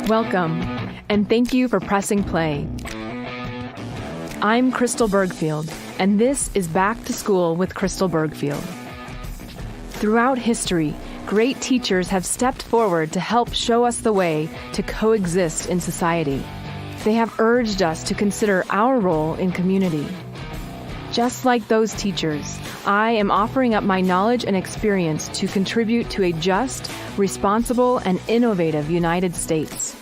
Welcome, and thank you for pressing play. I'm Crystal Bergfield, and this is Back to School with Crystal Bergfield. Throughout history, great teachers have stepped forward to help show us the way to coexist in society. They have urged us to consider our role in community. Just like those teachers, I am offering up my knowledge and experience to contribute to a just, responsible, and innovative United States.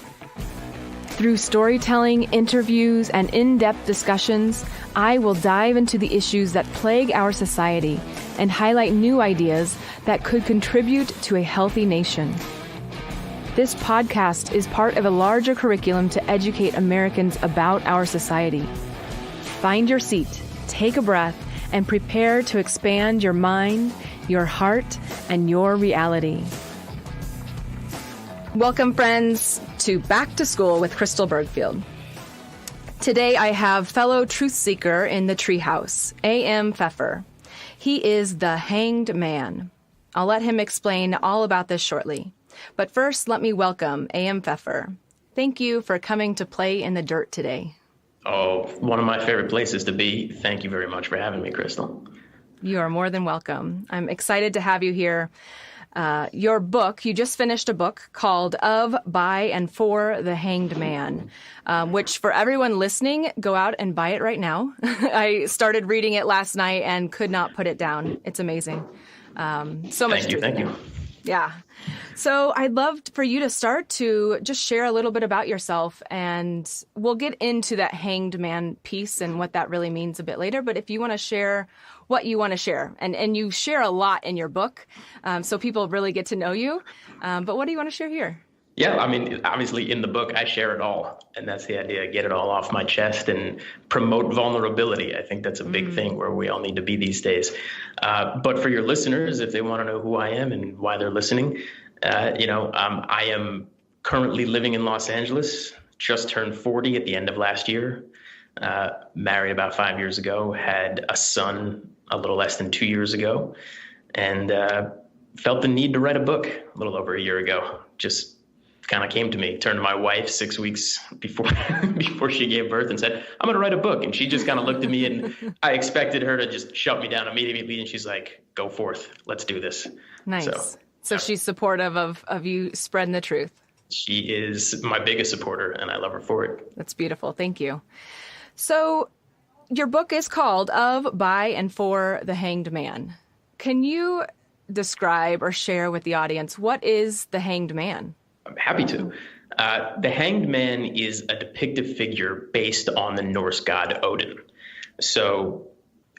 Through storytelling, interviews, and in-depth discussions, I will dive into the issues that plague our society and highlight new ideas that could contribute to a healthy nation. This podcast is part of a larger curriculum to educate Americans about our society. Find your seat, take a breath, and prepare to expand your mind, your heart, and your reality. Welcome, friends, to Back to School with Crystal Bergfield. Today I have fellow truth seeker in the treehouse, A.M. Pfeffer. He is the hanged man. I'll let him explain all about this shortly. But first, let me welcome A.M. Pfeffer. Thank you for coming to play in the dirt today. Oh, one of my favorite places to be. Thank you very much for having me, Crystal. You are more than welcome. I'm excited to have you here. Your book, you just finished a book called Of, By, and For the Hanged Man, which for everyone listening, go out and buy it right now. I started reading it last night and could not put it down. It's amazing. So much truth. Thank you. Yeah. So I'd love for you to start to just share a little bit about yourself, and we'll get into that hanged man piece and what that really means a bit later. But if you want to share what you want to share, and you share a lot in your book, so people really get to know you. But what do you want to share here? Yeah, I mean, obviously in the book, I share it all. And that's the idea, get it all off my chest and promote vulnerability. I think that's a big thing where we all need to be these days. But for your listeners, if they want to know who I am and why they're listening, I am currently living in Los Angeles, just turned 40 at the end of last year, married about 5 years ago, had a son a little less than 2 years ago, and felt the need to write a book a little over a year ago. Just kind of came to me, turned to my wife 6 weeks before she gave birth and said, I'm going to write a book. And she just kind of looked at me, and I expected her to just shut me down immediately. And she's like, go forth. Let's do this. Nice. So she's supportive of you spreading the truth. She is my biggest supporter, and I love her for it. That's beautiful. Thank you. So your book is called Of, By, and For the Hanged Man. Can you describe or share with the audience, what is the hanged man? I'm happy to. The hanged man is a depictive figure based on the Norse god Odin. So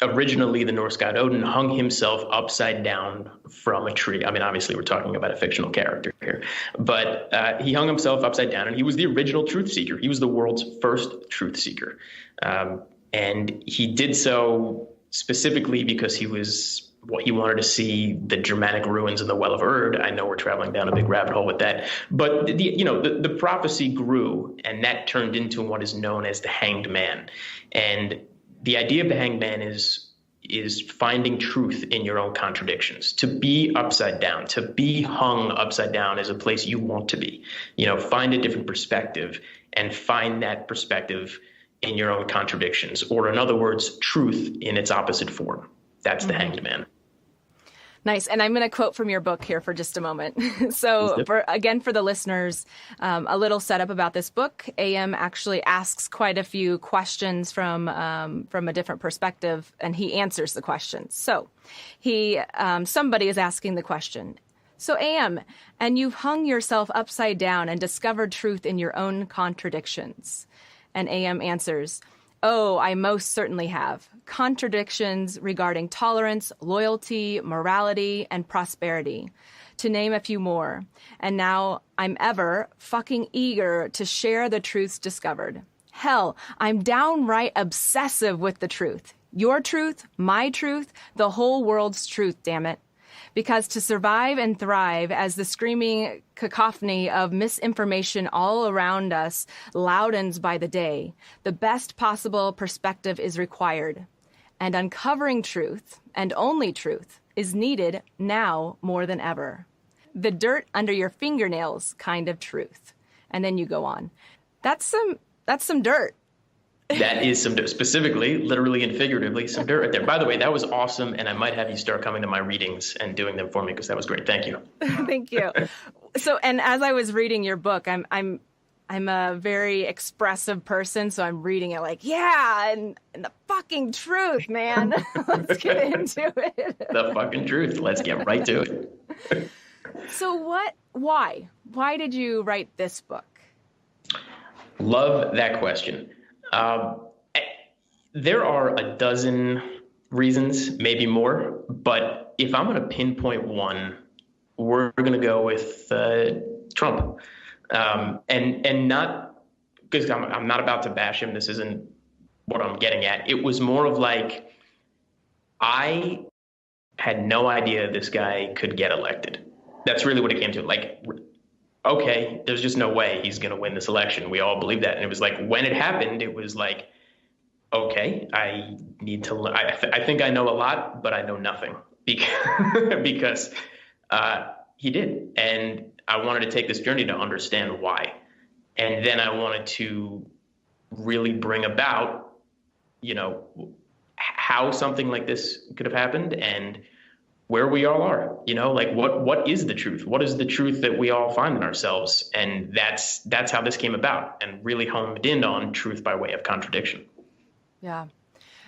originally, the Norse god Odin hung himself upside down from a tree. I mean, obviously, we're talking about a fictional character here. But he hung himself upside down, and he was the original truth seeker. He was the world's first truth seeker. And he did so specifically because he wanted to see the Germanic ruins in the Well of Erd. I know we're traveling down a big rabbit hole with that, but the prophecy grew, and that turned into what is known as the hanged man. And the idea of the hanged man is finding truth in your own contradictions. To be upside down, to be hung upside down is a place you want to be. Find a different perspective and find that perspective in your own contradictions, or in other words, truth in its opposite form. That's the hanged man. Nice. And I'm going to quote from your book here for just a moment. So for the listeners, a little setup about this book. AM actually asks quite a few questions from a different perspective, and he answers the questions. So somebody is asking the question. So AM, and you've hung yourself upside down and discovered truth in your own contradictions. And AM answers, oh, I most certainly have. Contradictions regarding tolerance, loyalty, morality, and prosperity, to name a few more. And now I'm ever fucking eager to share the truths discovered. Hell, I'm downright obsessive with the truth. Your truth, my truth, the whole world's truth, damn it. Because to survive and thrive as the screaming cacophony of misinformation all around us loudens by the day, the best possible perspective is required. And uncovering truth, and only truth, is needed now more than ever. The dirt under your fingernails kind of truth. and then you go on. That's some dirt. That is some dirt, specifically, literally and figuratively, some dirt right there. By the way, that was awesome, and I might have you start coming to my readings and doing them for me because that was great. Thank you. Thank you. So, and as I was reading your book, I'm a very expressive person, so I'm reading it like, yeah, and the fucking truth, man. Let's get into it. The fucking truth. Let's get right to it. So why did you write this book? Love that question. There are a dozen reasons, maybe more, but if I'm going to pinpoint one, we're going to go with Trump. And not because I'm not about to bash him. This isn't what I'm getting at. It was more of like, I had no idea this guy could get elected. That's really what it came to. Like, okay, there's just no way he's going to win this election. We all believe that. And it was like, when it happened, it was like, okay, I need to learn. I think I know a lot, but I know nothing because he did. And I wanted to take this journey to understand why. And then I wanted to really bring about, how something like this could have happened and where we all are, like what is the truth? What is the truth that we all find in ourselves? And that's how this came about, and really honed in on truth by way of contradiction. Yeah.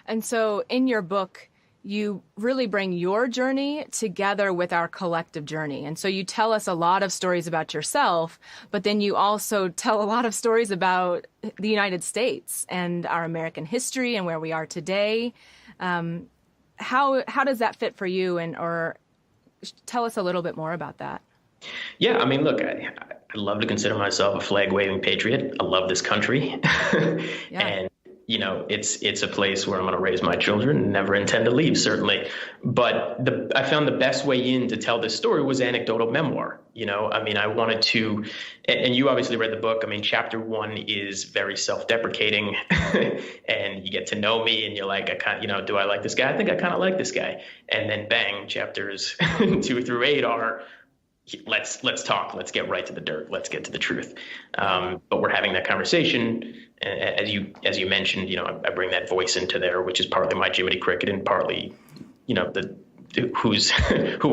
And so in your book, you really bring your journey together with our collective journey. And so you tell us a lot of stories about yourself, but then you also tell a lot of stories about the United States and our American history and where we are today. How does that fit for you? Or tell us a little bit more about that. Yeah, I mean, look, I love to consider myself a flag-waving patriot. I love this country. Yeah. And it's a place where I'm going to raise my children and never intend to leave, certainly. But I found the best way in to tell this story was anecdotal memoir. I wanted to, and you obviously read the book. I mean, chapter 1 is very self-deprecating and you get to know me and you're like, do I like this guy? I think I kind of like this guy. And then bang, chapters 2 through 8 are, let's talk, let's get right to the dirt, let's get to the truth. But we're having that conversation. As you mentioned, I bring that voice into there, which is partly my Jiminy Cricket and partly, who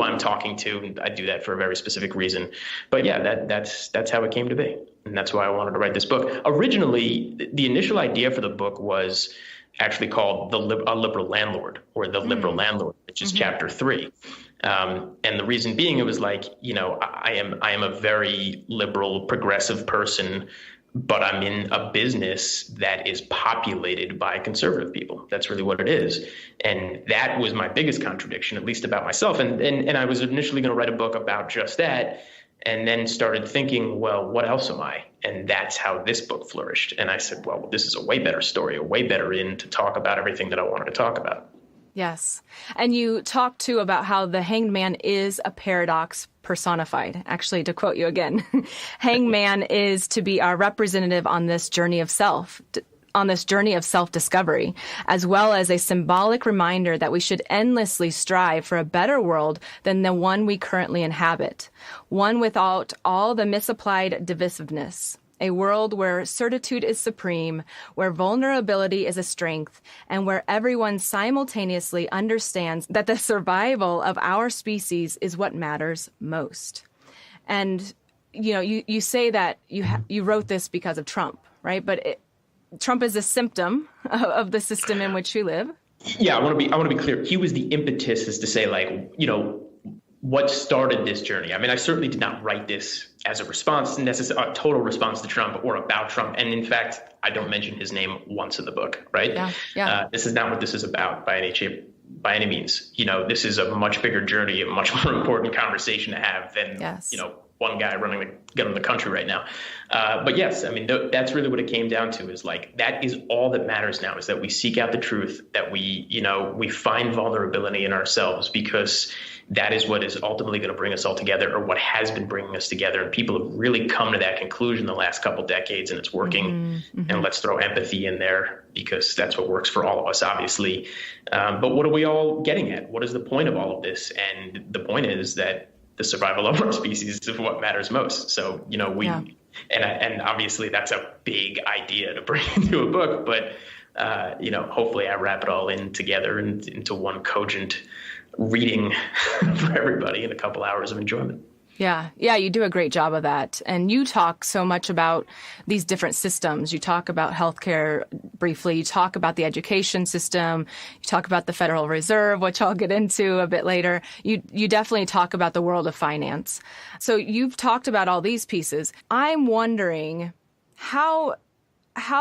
I'm talking to. And I do that for a very specific reason. But yeah, that's how it came to be. And that's why I wanted to write this book. Originally, the initial idea for the book was actually called A Liberal Landlord, or The Liberal Landlord, which is chapter 3. And the reason being, it was like, I am a very liberal, progressive person, but I'm in a business that is populated by conservative people. That's really what it is. And that was my biggest contradiction, at least about myself. And I was initially going to write a book about just that, and then started thinking, well, what else am I? And that's how this book flourished. And I said, well, this is a way better story, a way better in to talk about everything that I wanted to talk about. Yes. And you talk too about how the hanged man is a paradox personified. Actually, to quote you again, hanged man is to be our representative on this journey of self-discovery, as well as a symbolic reminder that we should endlessly strive for a better world than the one we currently inhabit, one without all the misapplied divisiveness. A world where certitude is supreme, where vulnerability is a strength, and where everyone simultaneously understands that the survival of our species is what matters most. And, you say that you wrote this because of Trump, right? But Trump is a symptom of the system in which we live. Yeah, I want to be clear. He was the impetus, is to say, like, what started this journey. I mean, I certainly did not write this as a response, a total response to Trump or about Trump. And in fact, I don't mention his name once in the book, right? Yeah. This is not what this is about by any shape, by any means. This is a much bigger journey, a much more important conversation to have than, one guy running the country right now. But yes, I mean, that's really what it came down to, is like, that is all that matters now, is that we seek out the truth, that we find vulnerability in ourselves, because that is what is ultimately going to bring us all together, or what has been bringing us together. And people have really come to that conclusion the last couple decades, and it's working. And let's throw empathy in there, because that's what works for all of us, obviously. But what are we all getting at? What is the point of all of this? And the point is that the survival of our species is what matters most. So, And obviously that's a big idea to bring into a book, but hopefully I wrap it all in together into one cogent reading for everybody in a couple hours of enjoyment. Yeah, you do a great job of that. And you talk so much about these different systems. You talk about healthcare briefly. You talk about the education system. You talk about the Federal Reserve, which I'll get into a bit later. You definitely talk about the world of finance. So you've talked about all these pieces. I'm wondering how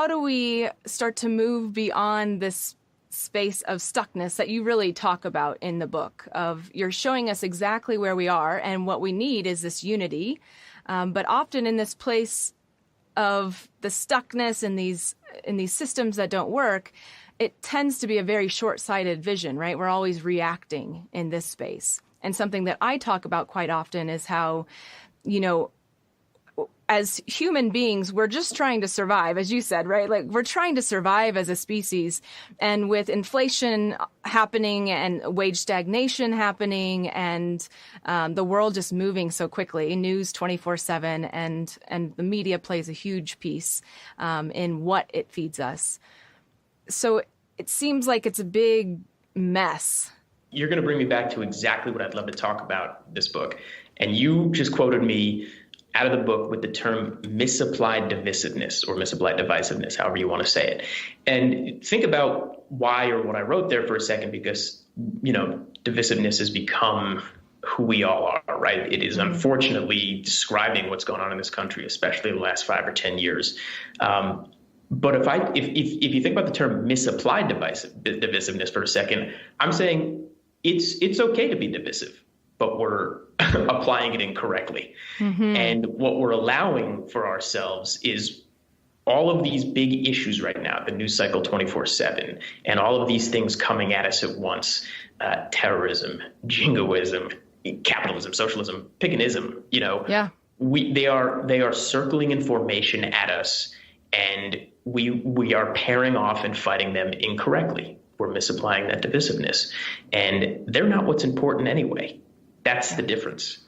do we start to move beyond this space of stuckness that you really talk about in the book? Of you're showing us exactly where we are, and what we need is this unity. But often in this place of the stuckness in these systems that don't work, it tends to be a very short-sighted vision, right? We're always reacting in this space. And something that I talk about quite often is how, as human beings, we're just trying to survive, as you said, right? Like, we're trying to survive as a species. And with inflation happening and wage stagnation happening and the world just moving so quickly, news 24/7, and the media plays a huge piece in what it feeds us. So it seems like it's a big mess. You're going to bring me back to exactly what I'd love to talk about this book. And you just quoted me out of the book with the term misapplied divisiveness, or misapplied divisiveness, however you want to say it. And think about why or what I wrote there for a second, because, divisiveness has become who we all are, right? It is unfortunately describing what's going on in this country, especially in the last 5 or 10 years. But if you think about the term misapplied divisiveness for a second, I'm saying it's okay to be divisive, but we're applying it incorrectly. Mm-hmm. And what we're allowing for ourselves is all of these big issues right now, the news cycle 24/7, and all of these things coming at us at once, terrorism, jingoism, capitalism, socialism, pickenism, they are circling information at us, and we are pairing off and fighting them incorrectly. We're misapplying that divisiveness, and they're not what's important anyway. That's the difference.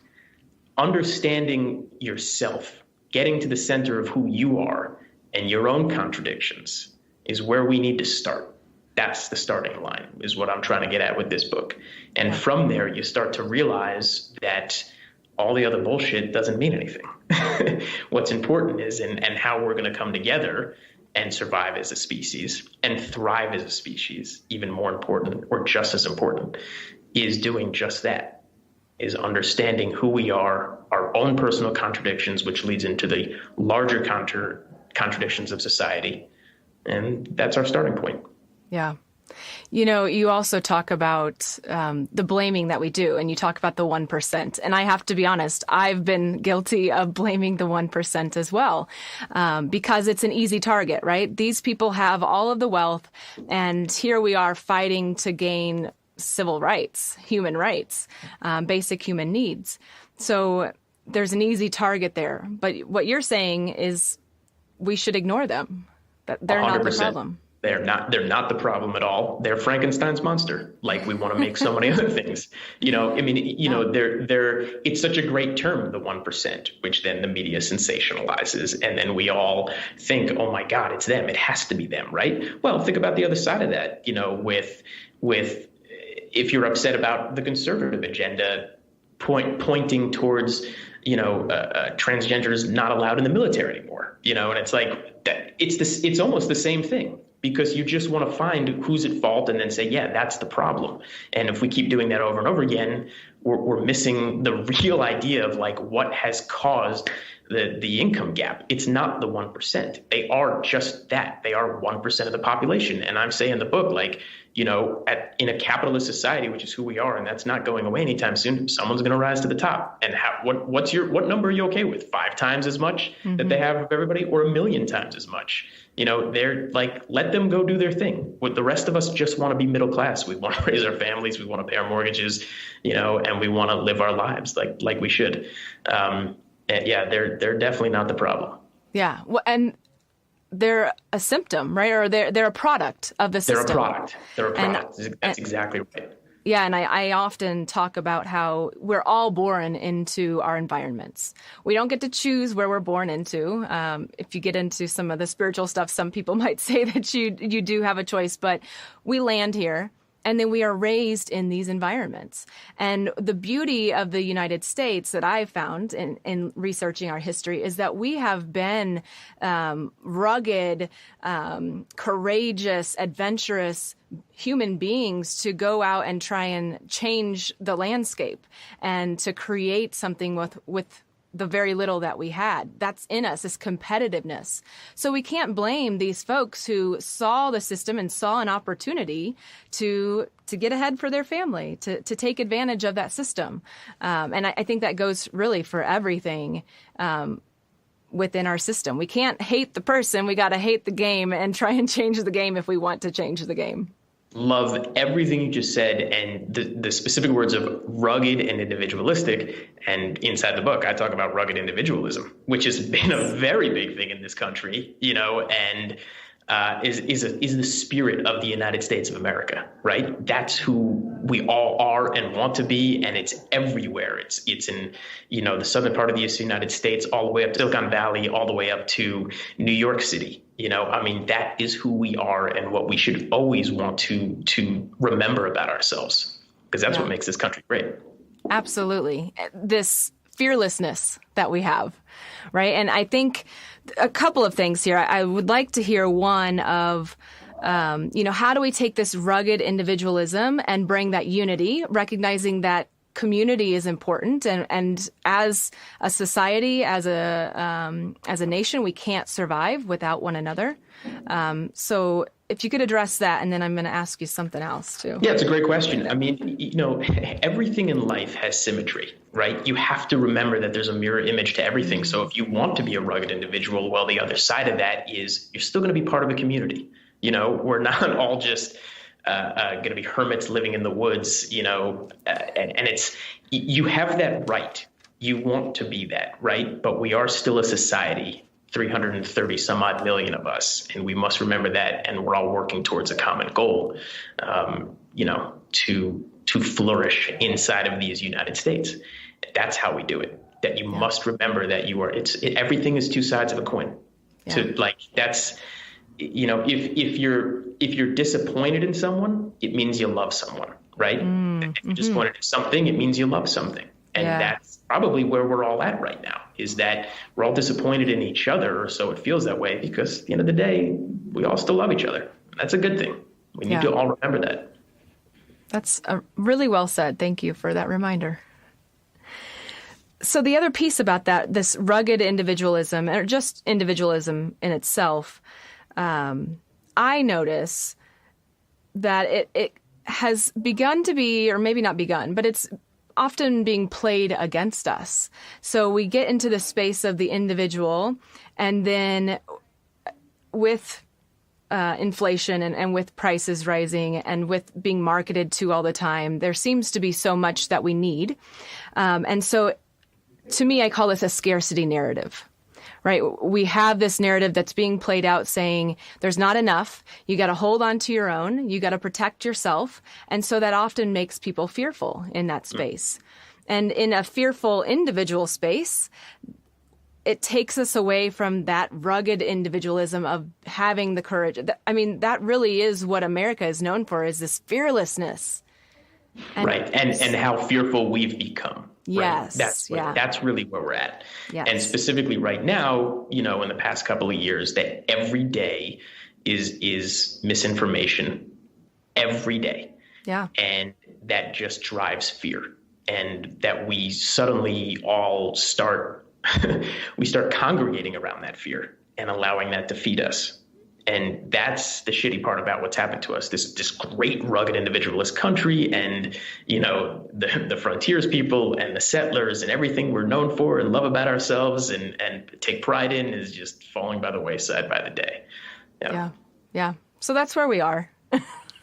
Understanding yourself, getting to the center of who you are and your own contradictions is where we need to start. That's the starting line, is what I'm trying to get at with this book. And from there, you start to realize that all the other bullshit doesn't mean anything. What's important is and how we're going to come together and survive as a species and thrive as a species, even more important or just as important, is doing just that. Is understanding who we are, our own personal contradictions, which leads into the larger contradictions of society. And that's our starting point. Yeah. You also talk about the blaming that we do, and you talk about the 1%. And I have to be honest, I've been guilty of blaming the 1% as well, because it's an easy target, right? These people have all of the wealth, and here we are fighting to gain civil rights, human rights, basic human needs. So there's an easy target there. But what you're saying is we should ignore them. That they're 100%. Not the problem. They're not the problem at all. They're Frankenstein's monster. Like we want to make so many other things. It's such a great term, the 1%, which then the media sensationalizes. And then we all think, oh my God, it's them. It has to be them, right? Well, think about the other side of that, with if you're upset about the conservative agenda pointing towards, transgenders not allowed in the military anymore, and it's like that. It's almost the same thing, because you just want to find who's at fault and then say, yeah, that's the problem. And if we keep doing that over and over again, we're missing the real idea of like what has caused the income gap. It's not the 1%. They are just that. They are 1% of the population. And I'm saying in the book, like, in a capitalist society, which is who we are, and that's not going away anytime soon, someone's going to rise to the top. And what number are you okay with? 5 times as much that they have of everybody, or 1 million times as much? They're like, let them go do their thing. What the rest of us just want to be middle class. We want to raise our families. We want to pay our mortgages, and we want to live our lives like we should. And yeah, they're definitely not the problem. Yeah. Well, and they're a symptom, right? Or they're a product of the system. They're a product. That's exactly right. Yeah, and I often talk about how we're all born into our environments. We don't get to choose where we're born into. If you get into some of the spiritual stuff, some people might say that you do have a choice, but we land here. And then we are raised in these environments. And the beauty of the United States that I've found in researching our history is that we have been rugged, courageous, adventurous human beings to go out and try and change the landscape and to create something with the very little that we had. That's in us, this competitiveness. So we can't blame these folks who saw the system and saw an opportunity to get ahead for their family, to take advantage of that system. And I think that goes really for everything within our system. We can't hate the person. We got to hate the game and try and change the game if we want to change the game. Love everything you just said, and the specific words of rugged and individualistic. And inside the book, I talk about rugged individualism, which has been a very big thing in this country, and is the spirit of the United States of America, right? That's who we all are and want to be, and it's everywhere. It's in the southern part of the United States, all the way up to Silicon Valley, all the way up to New York City. That is who we are and what we should always want to remember about ourselves, because that's what makes this country great. Absolutely. This fearlessness that we have, right? And I think a couple of things here. I would like to hear one of, how do we take this rugged individualism and bring that unity, recognizing that community is important, and as a society, as a nation, we can't survive without one another. So if you could address that, and then I'm going to ask you something else too. Yeah, it's a great question. Everything in life has symmetry, right? You have to remember that there's a mirror image to everything. So if you want to be a rugged individual, well, the other side of that is you're still going to be part of a community. We're not all just going to be hermits living in the woods, and it's, you have that right. You want to be that, right? But we are still a society, 330 some odd million of us, and we must remember that, and we're all working towards a common goal, to flourish inside of these United States. That's how we do it. That you must remember that everything is two sides of a coin. Yeah. If you're disappointed in someone, it means you love someone, right? If you're disappointed in something, it means you love something. And that's probably where we're all at right now, is that we're all disappointed in each other, or so it feels that way, because at the end of the day, we all still love each other. That's a good thing. We need to all remember that. That's really well said. Thank you for that reminder. So the other piece about that, this rugged individualism, or just individualism in itself, I notice that it has begun to be, or maybe not begun, but it's often being played against us. So we get into the space of the individual, and then with inflation and with prices rising and with being marketed to all the time, there seems to be so much that we need. And so to me, I call this a scarcity narrative. Right? We have this narrative that's being played out saying there's not enough. You got to hold on to your own. You got to protect yourself. And so that often makes people fearful in that space. And in a fearful individual space, it takes us away from that rugged individualism of having the courage. That really is what America is known for, is this fearlessness. Right. And how fearful we've become. Yes. Right? That's really where we're at. Yes. And specifically right now, in the past couple of years, that every day is misinformation every day. Yeah. And that just drives fear. And that we suddenly all start congregating around that fear and allowing that to feed us. And that's the shitty part about what's happened to us. This great rugged individualist country, and the frontiers people and the settlers and everything we're known for and love about ourselves and take pride in is just falling by the wayside by the day. Yeah. So that's where we are.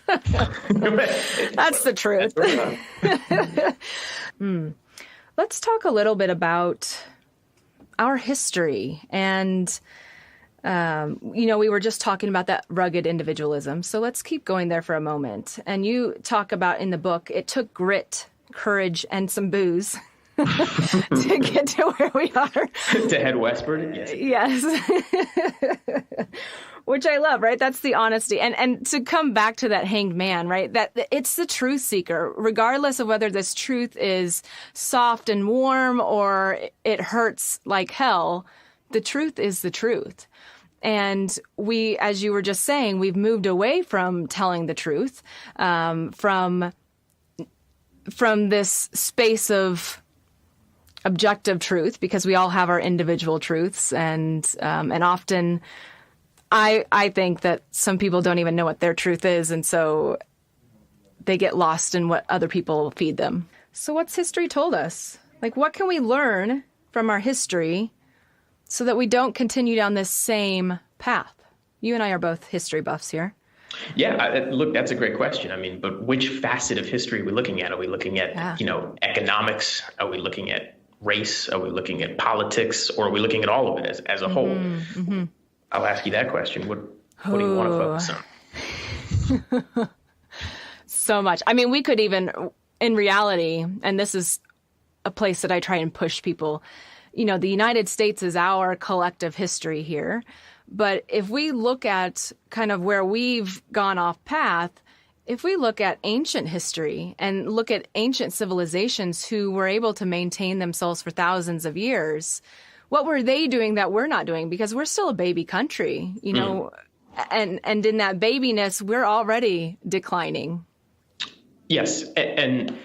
That's the truth. Let's talk a little bit about our history and We were just talking about that rugged individualism. So let's keep going there for a moment. And you talk about in the book, it took grit, courage, and some booze to get to where we are. To head westward? Yes. Which I love, right? That's the honesty. And to come back to that hanged man, right? That it's the truth seeker, regardless of whether this truth is soft and warm or it hurts like hell. The truth is the truth. And we, as you were just saying, we've moved away from telling the truth, from this space of objective truth, because we all have our individual truths, and often I think that some people don't even know what their truth is, and so they get lost in what other people feed them. So what's history told us? Like, what can we learn from our history so that we don't continue down this same path? You and I are both history buffs here. Yeah, look, that's a great question. I mean, but which facet of history are we looking at? Are we looking at, economics? Are we looking at race? Are we looking at politics? Or are we looking at all of it as a whole? Mm-hmm. I'll ask you that question. What do you want to focus on? So much. I mean, we could even, in reality, and this is a place that I try and push people, the United States is our collective history here. But if we look at kind of where we've gone off path, if we look at ancient history and look at ancient civilizations who were able to maintain themselves for thousands of years, what were they doing that we're not doing? Because we're still a baby country, and in that babiness, we're already declining. Yes. And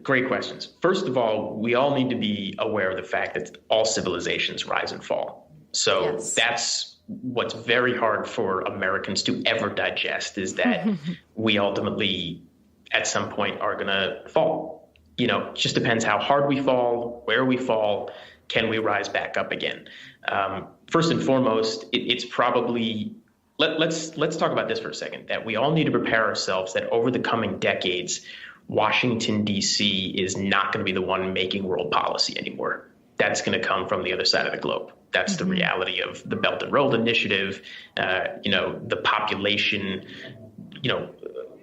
great questions. First of all, we all need to be aware of the fact that all civilizations rise and fall. So yes. That's what's very hard for Americans to ever digest, is that we ultimately at some point are going to fall. It just depends how hard we fall, where we fall, can we rise back up again? First and foremost, it's probably, let's talk about this for a second, that we all need to prepare ourselves that over the coming decades, Washington, D.C. is not going to be the one making world policy anymore. That's going to come from the other side of the globe. That's the reality of the Belt and Road Initiative, the population,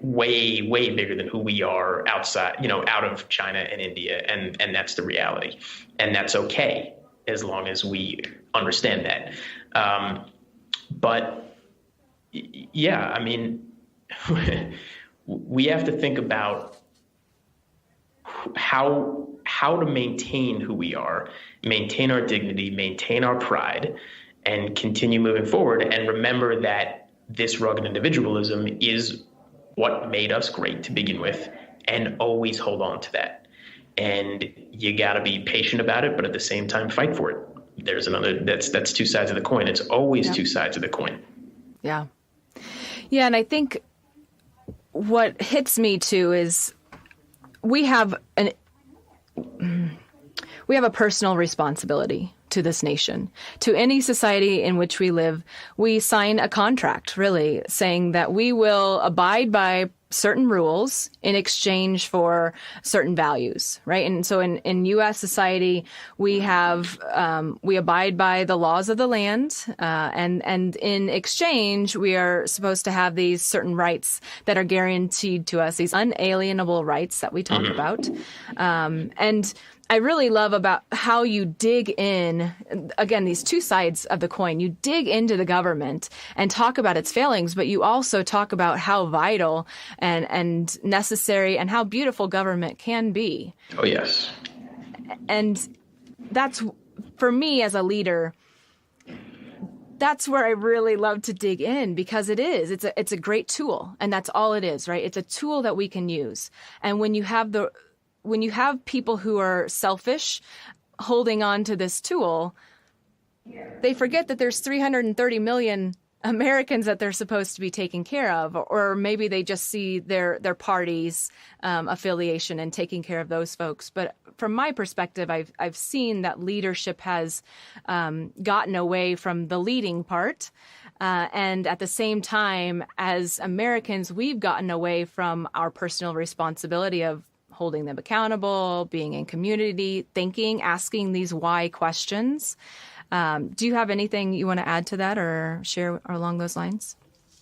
way, way bigger than who we are outside, out of China and India. And that's the reality. And that's okay, as long as we understand that. But yeah, I mean, we have to think about how to maintain who we are, maintain our dignity, maintain our pride, and continue moving forward. And remember that this rugged individualism is what made us great to begin with, and always hold on to that. And you got to be patient about it, but at the same time, fight for it. There's that's two sides of the coin. It's always two sides of the coin. Yeah. Yeah. And I think what hits me too is we have a personal responsibility to this nation, to any society in which we live. We sign a contract, really, saying that we will abide by certain rules in exchange for certain values, right? And so in U.S. society, we abide by the laws of the land, and in exchange, we are supposed to have these certain rights that are guaranteed to us, these unalienable rights that we talk about. And I really love about how you dig in, again, these two sides of the coin. You dig into the government and talk about its failings, but you also talk about how vital and necessary and how beautiful government can be. Oh, yes. And that's, for me as a leader, that's where I really love to dig in, because it's a great tool, and that's all it is, right? It's a tool that we can use. And when you have people who are selfish holding on to this tool, they forget that there's 330 million Americans that they're supposed to be taking care of, or maybe they just see their party's affiliation and taking care of those folks. But from my perspective, I've seen that leadership has gotten away from the leading part. And at the same time, as Americans, we've gotten away from our personal responsibility of holding them accountable, being in community, thinking, asking these why questions. Do you have anything you want to add to that or share along those lines?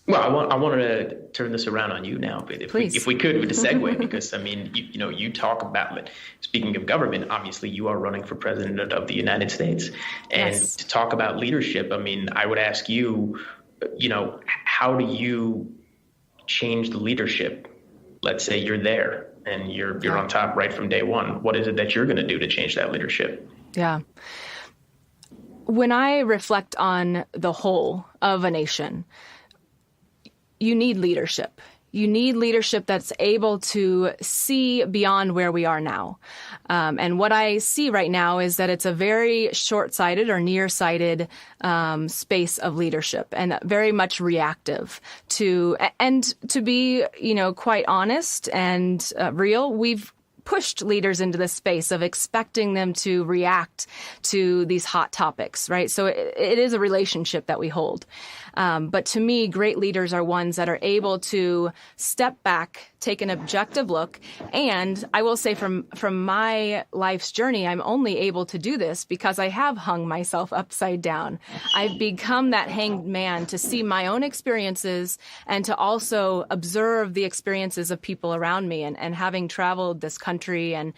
Well, I wanted to turn this around on you now, but if we could, with a segue, because I mean, you talk about, speaking of government, obviously you are running for president of the United States, and Yes. to talk about leadership, I mean, I would ask you, how do you change the leadership? Let's say you're there and you're on top right from day one. What is it that you're going to do to change that leadership? Yeah. When I reflect on the whole of a nation, you need leadership. You need leadership that's able to see beyond where we are now. And what I see right now is that it's a very short-sighted or nearsighted space of leadership, and very much reactive to be, quite honest and real. We've pushed leaders into this space of expecting them to react to these hot topics, right? So it is a relationship that we hold. But to me, great leaders are ones that are able to step back, take an objective look. And I will say from my life's journey, I'm only able to do this because I have hung myself upside down. I've become that hanged man to see my own experiences and to also observe the experiences of people around me. And having traveled this country and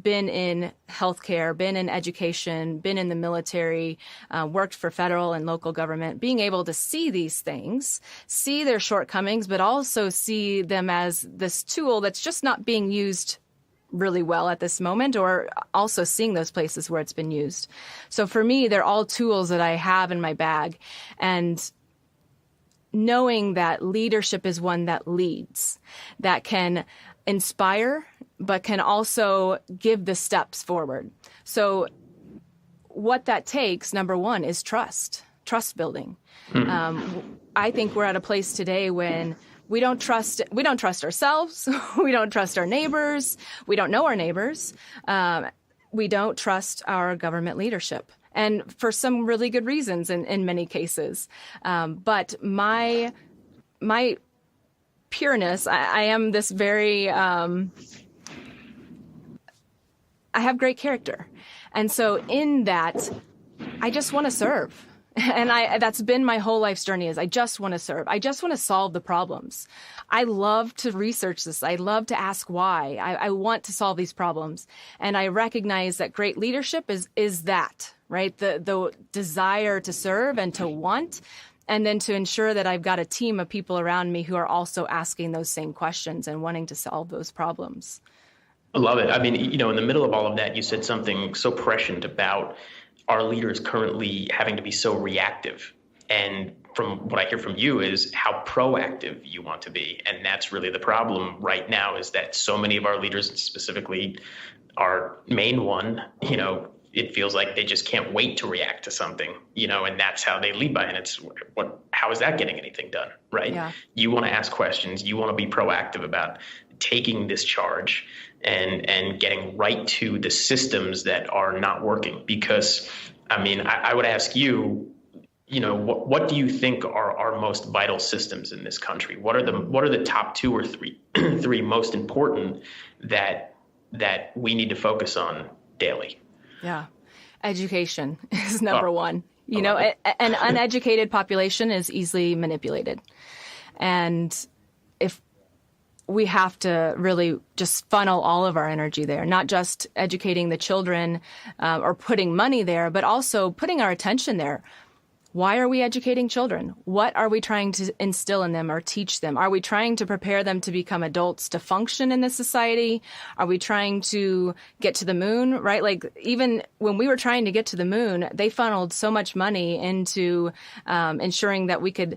been in healthcare, been in education, been in the military, worked for federal and local government, being able to see these things, see their shortcomings, but also see them as this tool that's just not being used really well at this moment, or also seeing those places where it's been used. So for me, they're all tools that I have in my bag. And knowing that leadership is one that leads, that can inspire, but can also give the steps forward. So what that takes, number one, is trust building. I think we're at a place today when we don't trust ourselves. We don't trust our neighbors. We don't know our neighbors. We don't trust our government leadership, and for some really good reasons in many cases. But my pureness, I am this very, I have great character. And so in that, I just want to serve. And that's been my whole life's journey, is I just want to serve. I just want to solve the problems. I love to research this. I love to ask why. I want to solve these problems. And I recognize that great leadership is that, right? The desire to serve and to want, and then to ensure that I've got a team of people around me who are also asking those same questions and wanting to solve those problems. I love it. I mean, in the middle of all of that, you said something so prescient about our leaders currently having to be so reactive. And from what I hear from you is how proactive you want to be. And that's really the problem right now, is that so many of our leaders, specifically our main one, it feels like they just can't wait to react to something, and that's how they lead by. And it's how is that getting anything done, right? Yeah. You want to ask questions. You want to be proactive about taking this charge and getting right to the systems that are not working. Because, I mean, I would ask you, what do you think are our most vital systems in this country? What are the top two or three most important that we need to focus on daily? Yeah. Education is number one. An uneducated population is easily manipulated. And if we have to really just funnel all of our energy there, not just educating the children or putting money there, but also putting our attention there. Why are we educating children? What are we trying to instill in them or teach them? Are we trying to prepare them to become adults to function in this society? Are we trying to get to the moon, right? Like, even when we were trying to get to the moon, they funneled so much money into ensuring that we could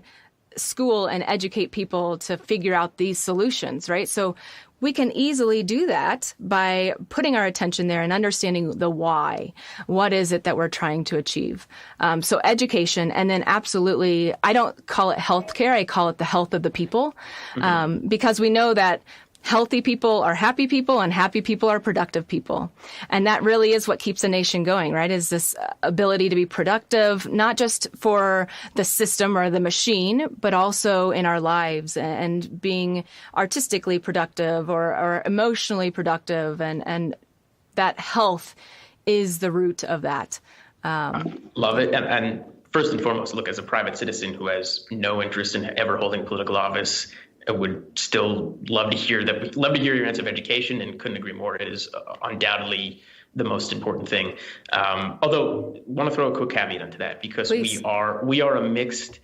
school and educate people to figure out these solutions, right? So we can easily do that by putting our attention there and understanding the why. What is it that we're trying to achieve? So education, and then absolutely, I don't call it healthcare, I call it the health of the people, because we know that healthy people are happy people, and happy people are productive people. And that really is what keeps a nation going, right? Is this ability to be productive, not just for the system or the machine, but also in our lives, and being artistically productive or emotionally productive. And that health is the root of that. Love it. And first and foremost, look, as a private citizen who has no interest in ever holding political office, I would still love to hear your answer of education, and couldn't agree more. It is undoubtedly the most important thing. Although I want to throw a quick caveat into that, because Please. we are a mixed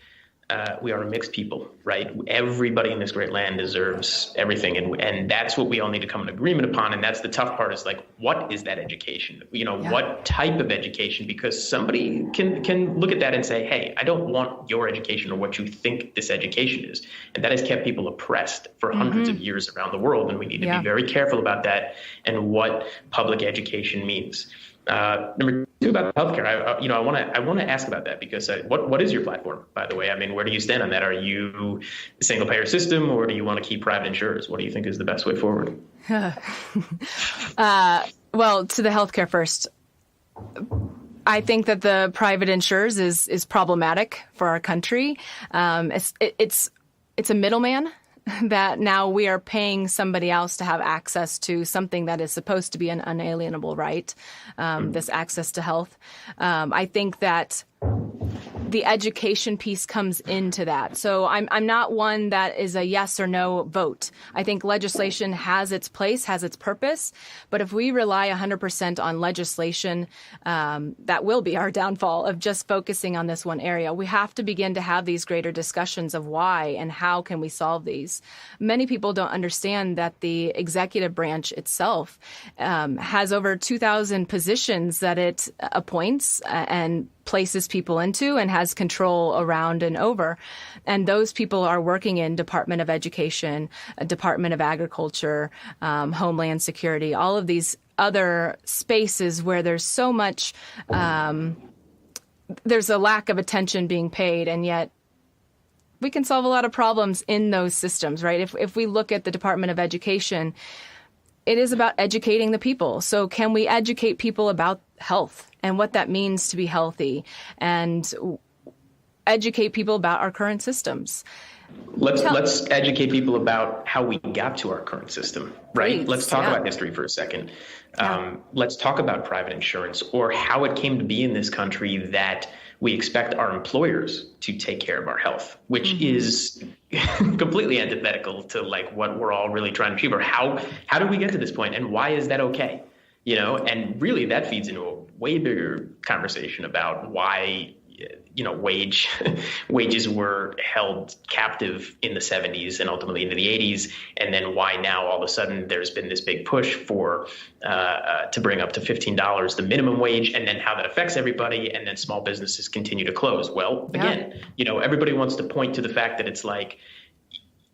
people, right? Everybody in this great land deserves everything. And that's what we all need to come in agreement upon. And that's the tough part, is like, what is that education? What type of education? Because somebody can look at that and say, hey, I don't want your education or what you think this education is. And that has kept people oppressed for hundreds of years around the world. And we need to be very careful about that and what public education means. Number two, about healthcare, I want to ask about that, because what is your platform, by the way? I mean, where do you stand on that? Are you a single payer system, or do you want to keep private insurers? What do you think is the best way forward? Well, to the healthcare first. I think that the private insurers is problematic for our country. It's a middleman that now we are paying somebody else to have access to something that is supposed to be an unalienable right, this access to health. I think that the education piece comes into that. So I'm not one that is a yes or no vote. I think legislation has its place, has its purpose. But if we rely 100% on legislation, that will be our downfall of just focusing on this one area. We have to begin to have these greater discussions of why and how can we solve these. Many people don't understand that the executive branch itself has over 2,000 positions that it appoints and places people into and has control around and over. And those people are working in Department of Education, Department of Agriculture, Homeland Security, all of these other spaces where there's so much, there's a lack of attention being paid, and yet we can solve a lot of problems in those systems, right? If we look at the Department of Education, it is about educating the people. So can we educate people about health and what that means to be healthy, and educate people about our current systems? Let's educate people about how we got to our current system, right? Please, let's talk about history for a second. Let's talk about private insurance, or how it came to be in this country that we expect our employers to take care of our health, which is completely antithetical to like what we're all really trying to achieve. Or how did we get to this point, and why is that okay? And really that feeds into a way bigger conversation about why wages were held captive in the 70s and ultimately into the 80s, and then why now all of a sudden there's been this big push for to bring up to $15 the minimum wage, and then how that affects everybody, and then small businesses continue to close. Well, again, everybody wants to point to the fact that it's like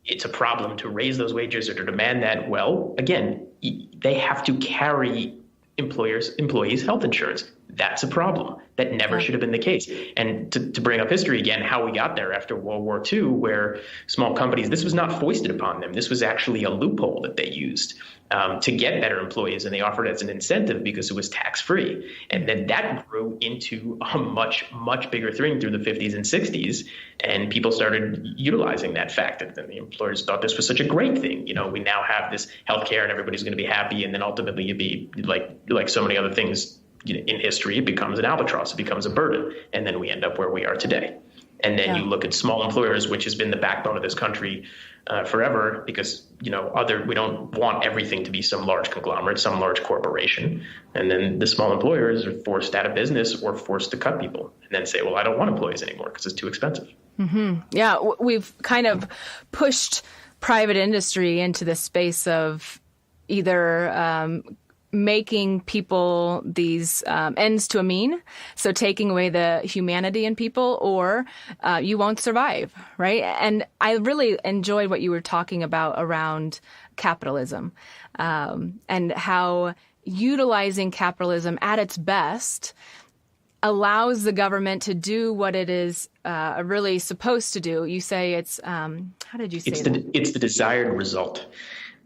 it's a problem to raise those wages or to demand that. Well, again, they have to carry employees' health insurance. That's a problem. That never should have been the case. And to bring up history again, how we got there after World War II, where small companies, this was not foisted upon them. This was actually a loophole that they used to get better employees, and they offered it as an incentive because it was tax-free. And then that grew into a much, much bigger thing through the 50s and 60s, and people started utilizing that fact. And the employers thought this was such a great thing. We now have this healthcare and everybody's going to be happy, and then ultimately you'd be like so many other things in history, it becomes an albatross, it becomes a burden, and then we end up where we are today. And then you look at small employers, which has been the backbone of this country forever, because we don't want everything to be some large conglomerate, some large corporation. And then the small employers are forced out of business or forced to cut people, and then say, well, I don't want employees anymore because it's too expensive. Yeah, we've kind of pushed private industry into the space of either making people these ends to a mean, so taking away the humanity in people, or you won't survive, right? And I really enjoyed what you were talking about around capitalism, and how utilizing capitalism at its best allows the government to do what it is really supposed to do. You say it's, how did you say that? It's the desired result.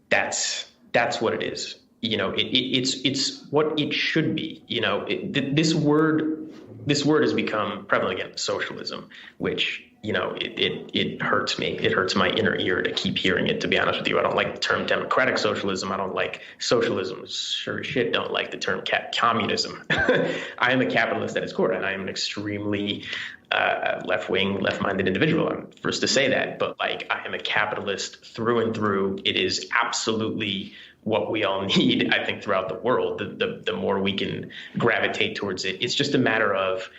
That's what it is. It's what it should be. This word has become prevalent again, socialism, which it hurts me. It hurts my inner ear to keep hearing it, to be honest with you. I don't like the term democratic socialism. I don't like socialism. Sure as shit don't like the term communism. I am a capitalist at its core, and I am an extremely left-wing, left-minded individual. I'm first to say that, but like I am a capitalist through and through. It is absolutely what we all need, I think, throughout the world. The more we can gravitate towards it, it's just a matter of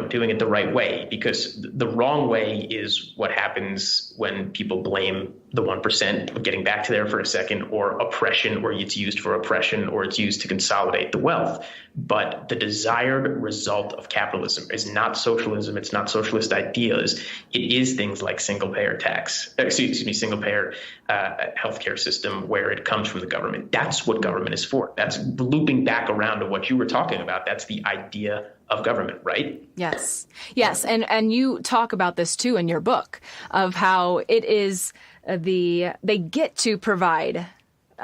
doing it the right way, because the wrong way is what happens when people blame the 1%, getting back to there for a second, or oppression, or it's used for oppression, or it's used to consolidate the wealth. But the desired result of capitalism is not socialism. It's not socialist ideas. It is things like single-payer healthcare system, where it comes from the government. That's what government is for. That's looping back around to what you were talking about. That's the idea of government, right? Yes. And you talk about this too in your book, of how it is they get to provide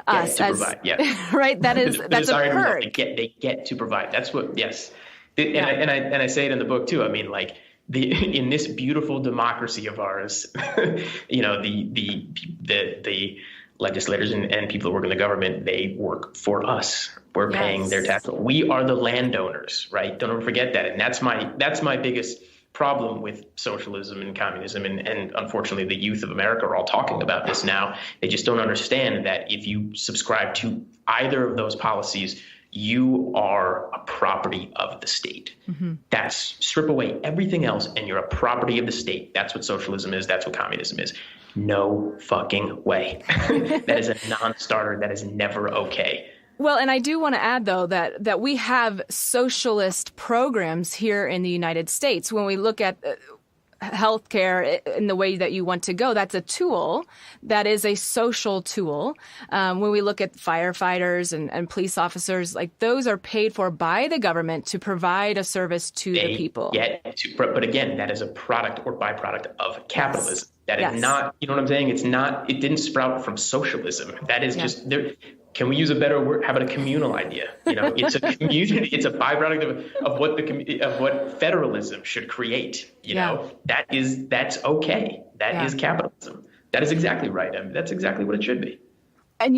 us right? That's a perk. They get to provide. That's what, yes. And I say it in the book too. I mean, like, in this beautiful democracy of ours, the legislators and people who work in the government, they work for us. We're paying their taxes. We are the landowners, right? Don't ever forget that. And that's my biggest problem with socialism and communism. And unfortunately, the youth of America are all talking about this now. They just don't understand that if you subscribe to either of those policies, you are a property of the state. Mm-hmm. That's strip away everything else and you're a property of the state. That's what socialism is. That's what communism is. No fucking way. That is a non-starter. That is never okay. Well, and I do want to add, though, that we have socialist programs here in the United States. When we look at healthcare in the way that you want to go, that's a tool. That is a social tool. When we look at firefighters and police officers, like, those are paid for by the government to provide a service to the people. But again, that is a product or byproduct of capitalism. That is not, you know what I'm saying? It didn't sprout from socialism. That is just there. Can we use a better word? How about a communal idea? It's a community. It's a byproduct of what federalism should create. That's okay. That is capitalism. That is exactly right. I mean, that's exactly what it should be. And,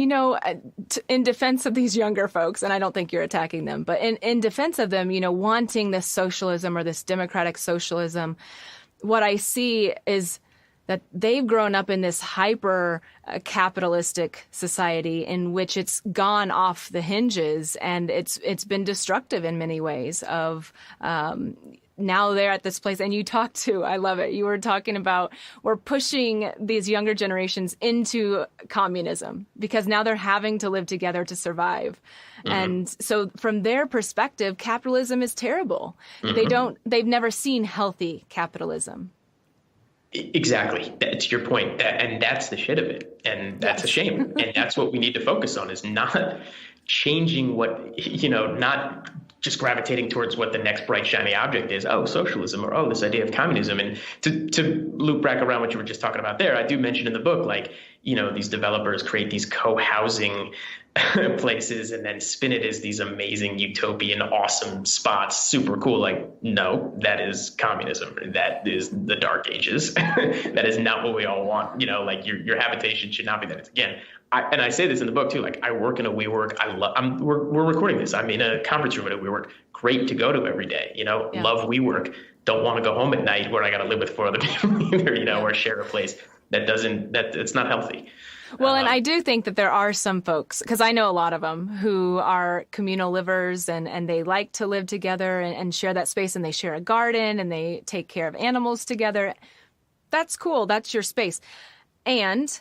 in defense of these younger folks, and I don't think you're attacking them, but in defense of them, wanting this socialism or this democratic socialism, what I see is that they've grown up in this hyper capitalistic society in which it's gone off the hinges, and it's been destructive in many ways. Now they're at this place, and I love it. You were talking about, we're pushing these younger generations into communism because now they're having to live together to survive. Mm-hmm. And so from their perspective, capitalism is terrible. Mm-hmm. They've never seen healthy capitalism. Exactly. That's your point. And that's the shit of it. And that's a shame. And that's what we need to focus on, is not changing not just gravitating towards what the next bright, shiny object is. Oh, socialism, or this idea of communism. And to loop back around what you were just talking about there, I do mention in the book, these developers create these co-housing places and then spin it as these amazing, utopian, awesome spots, super cool. Like, no, that is communism. That is the dark ages. That is not what we all want. Your habitation should not be that. It's, again, I say this in the book too. Like, I work in a WeWork. We're recording this. I'm in a conference room at a WeWork. Great to go to every day. Love WeWork. Don't want to go home at night where I got to live with 4 other people either. Or share a place it's not healthy. Well, and I do think that there are some folks, because I know a lot of them, who are communal livers and they like to live together and share that space, and they share a garden and they take care of animals together. That's cool. That's your space. And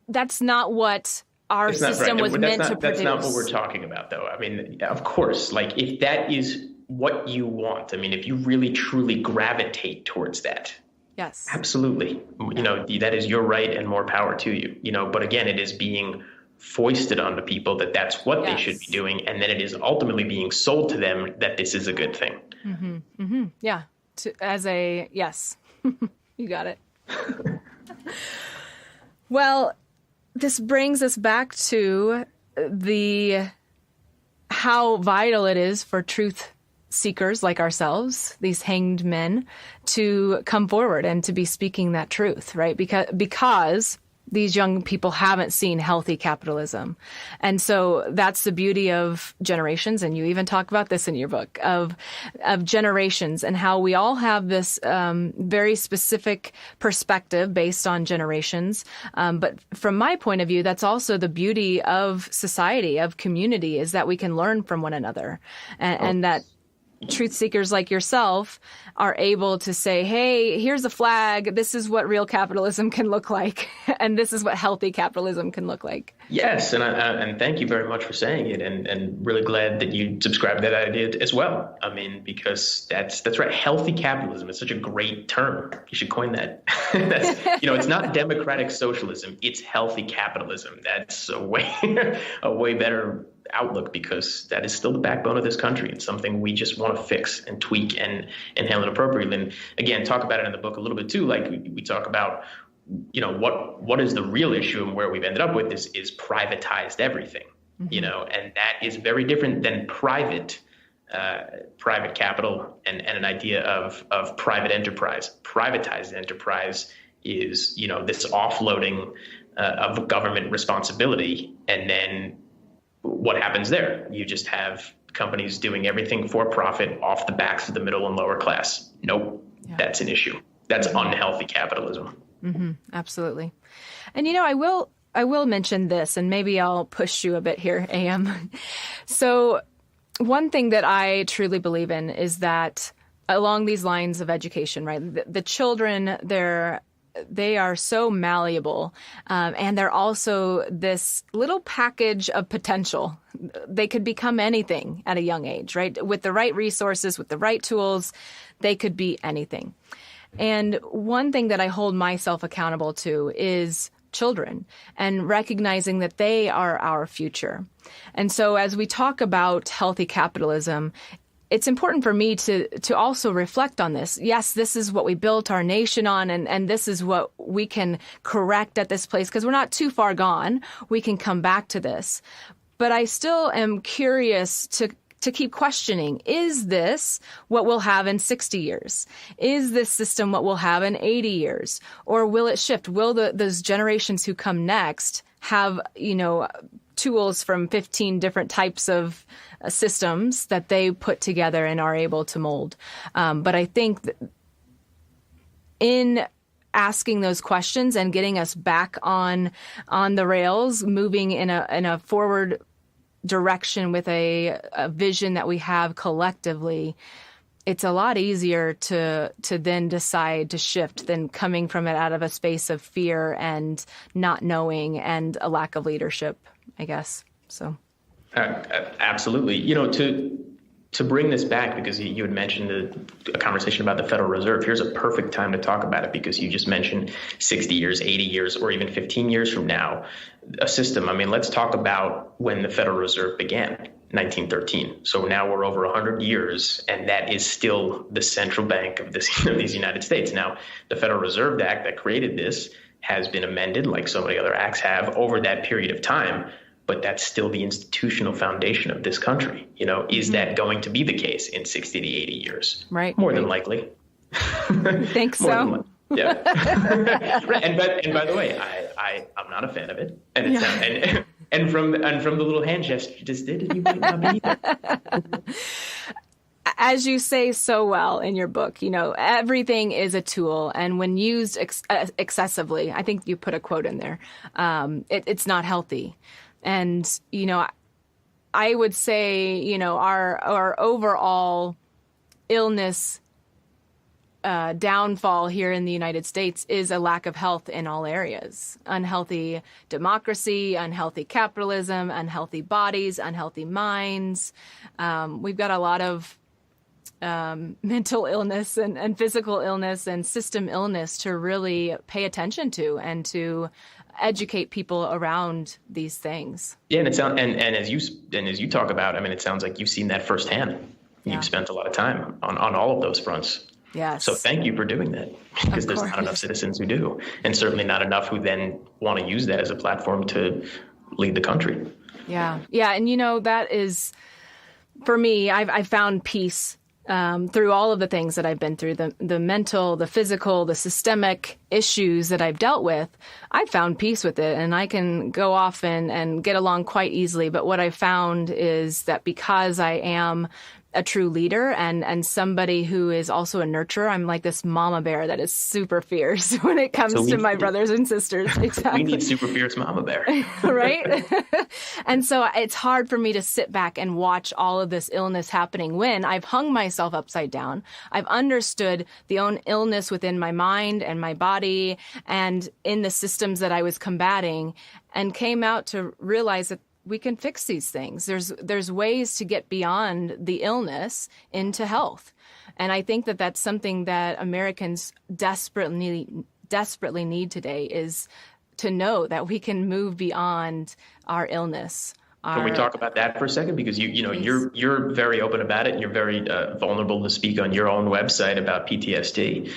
that's not what our system was meant to produce. That's not what we're talking about, though. I mean, of course, if that is what you want, if you really, truly gravitate towards that, yes, absolutely. That is your right, and more power to you. But again, it is being foisted onto people that that's what they should be doing. And then it is ultimately being sold to them that this is a good thing. Mm-hmm. Mm-hmm. Yeah. Yes, you got it. Well, this brings us back to how vital it is for truth seekers like ourselves, these hanged men, to come forward and to be speaking that truth, right? Because these young people haven't seen healthy capitalism. And so that's the beauty of generations. And you even talk about this in your book of generations and how we all have this very specific perspective based on generations. But from my point of view, that's also the beauty of society, of community, is that we can learn from one another and that truth seekers like yourself are able to say, hey, here's a flag. This is what real capitalism can look like. And this is what healthy capitalism can look like. Yes. And thank you very much for saying it. And really glad that you subscribe to that idea as well. I mean, because that's right. Healthy capitalism is such a great term. You should coin that. It's not democratic socialism. It's healthy capitalism. That's a way better outlook, because that is still the backbone of this country. It's something we just want to fix and tweak and handle it appropriately. And again, talk about it in the book a little bit too. Like we talk about, what is the real issue, and where we've ended up with this is privatized everything, and that is very different than private capital and an idea of private enterprise. Privatized enterprise is, this offloading of government responsibility, and then what happens there? You just have companies doing everything for profit off the backs of the middle and lower class. Nope, That's an issue. That's unhealthy capitalism. Mm-hmm. Absolutely. And, I will mention this, and maybe I'll push you a bit here, AM. So one thing that I truly believe in is that along these lines of education, right, the children, they are so malleable, and they're also this little package of potential. They could become anything at a young age, right? With the right resources, with the right tools, they could be anything. And one thing that I hold myself accountable to is children and recognizing that they are our future. And so as we talk about healthy capitalism, it's important for me to also reflect on this. Yes, this is what we built our nation on, and this is what we can correct at this place, because we're not too far gone. We can come back to this. But I still am curious to keep questioning, is this what we'll have in 60 years? Is this system what we'll have in 80 years? Or will it shift? Will those generations who come next have, tools from 15 different types of systems that they put together and are able to mold? But I think that in asking those questions and getting us back on the rails, moving in a forward direction with a vision that we have collectively, it's a lot easier to then decide to shift than coming from it out of a space of fear and not knowing and a lack of leadership, I guess. So, absolutely. To bring this back, because you had mentioned a conversation about the Federal Reserve, here's a perfect time to talk about it, because you just mentioned 60 years, 80 years, or even 15 years from now, a system. I mean, let's talk about when the Federal Reserve began, 1913. So now we're over 100 years, and that is still the central bank of these United States. Now, the Federal Reserve Act that created this has been amended, like so many other acts have, over that period of time. But that's still the institutional foundation of this country. Is that going to be the case in 60 to 80 years? Right. More than likely. You think so? Yeah. Right. And by the way, I'm not a fan of it. And from the little hand gesture you just did, you might not be either. As you say so well in your book, everything is a tool, and when used excessively, I think you put a quote in there, it's not healthy. And, I would say, our overall illness downfall here in the United States is a lack of health in all areas. Unhealthy democracy, unhealthy capitalism, unhealthy bodies, unhealthy minds. We've got a lot of mental illness and physical illness and system illness to really pay attention to and to educate people around these things. Yeah, and as you talk about, I mean, it sounds like you've seen that firsthand. Yeah. You've spent a lot of time on all of those fronts. Yes. So thank you for doing that, because there's not enough citizens who do, and certainly not enough who then want to use that as a platform to lead the country. Yeah. Yeah. And, that is for me, I've found peace through all of the things that I've been through, the mental, the physical, the systemic issues that I've dealt with. I've found peace with it, and I can go off and get along quite easily. But what I found is that because I am a true leader and somebody who is also a nurturer, I'm like this mama bear that is super fierce when it comes to my brothers and sisters. Exactly. We need super fierce mama bear. Right? And so it's hard for me to sit back and watch all of this illness happening when I've hung myself upside down. I've understood the own illness within my mind and my body and in the systems that I was combating, and came out to realize that we can fix these things. There's ways to get beyond the illness into health. And I think that that's something that Americans desperately need today, is to know that we can move beyond our illness. Can we talk about that for a second? Because you're very open about it, and you're very vulnerable to speak on your own website about PTSD.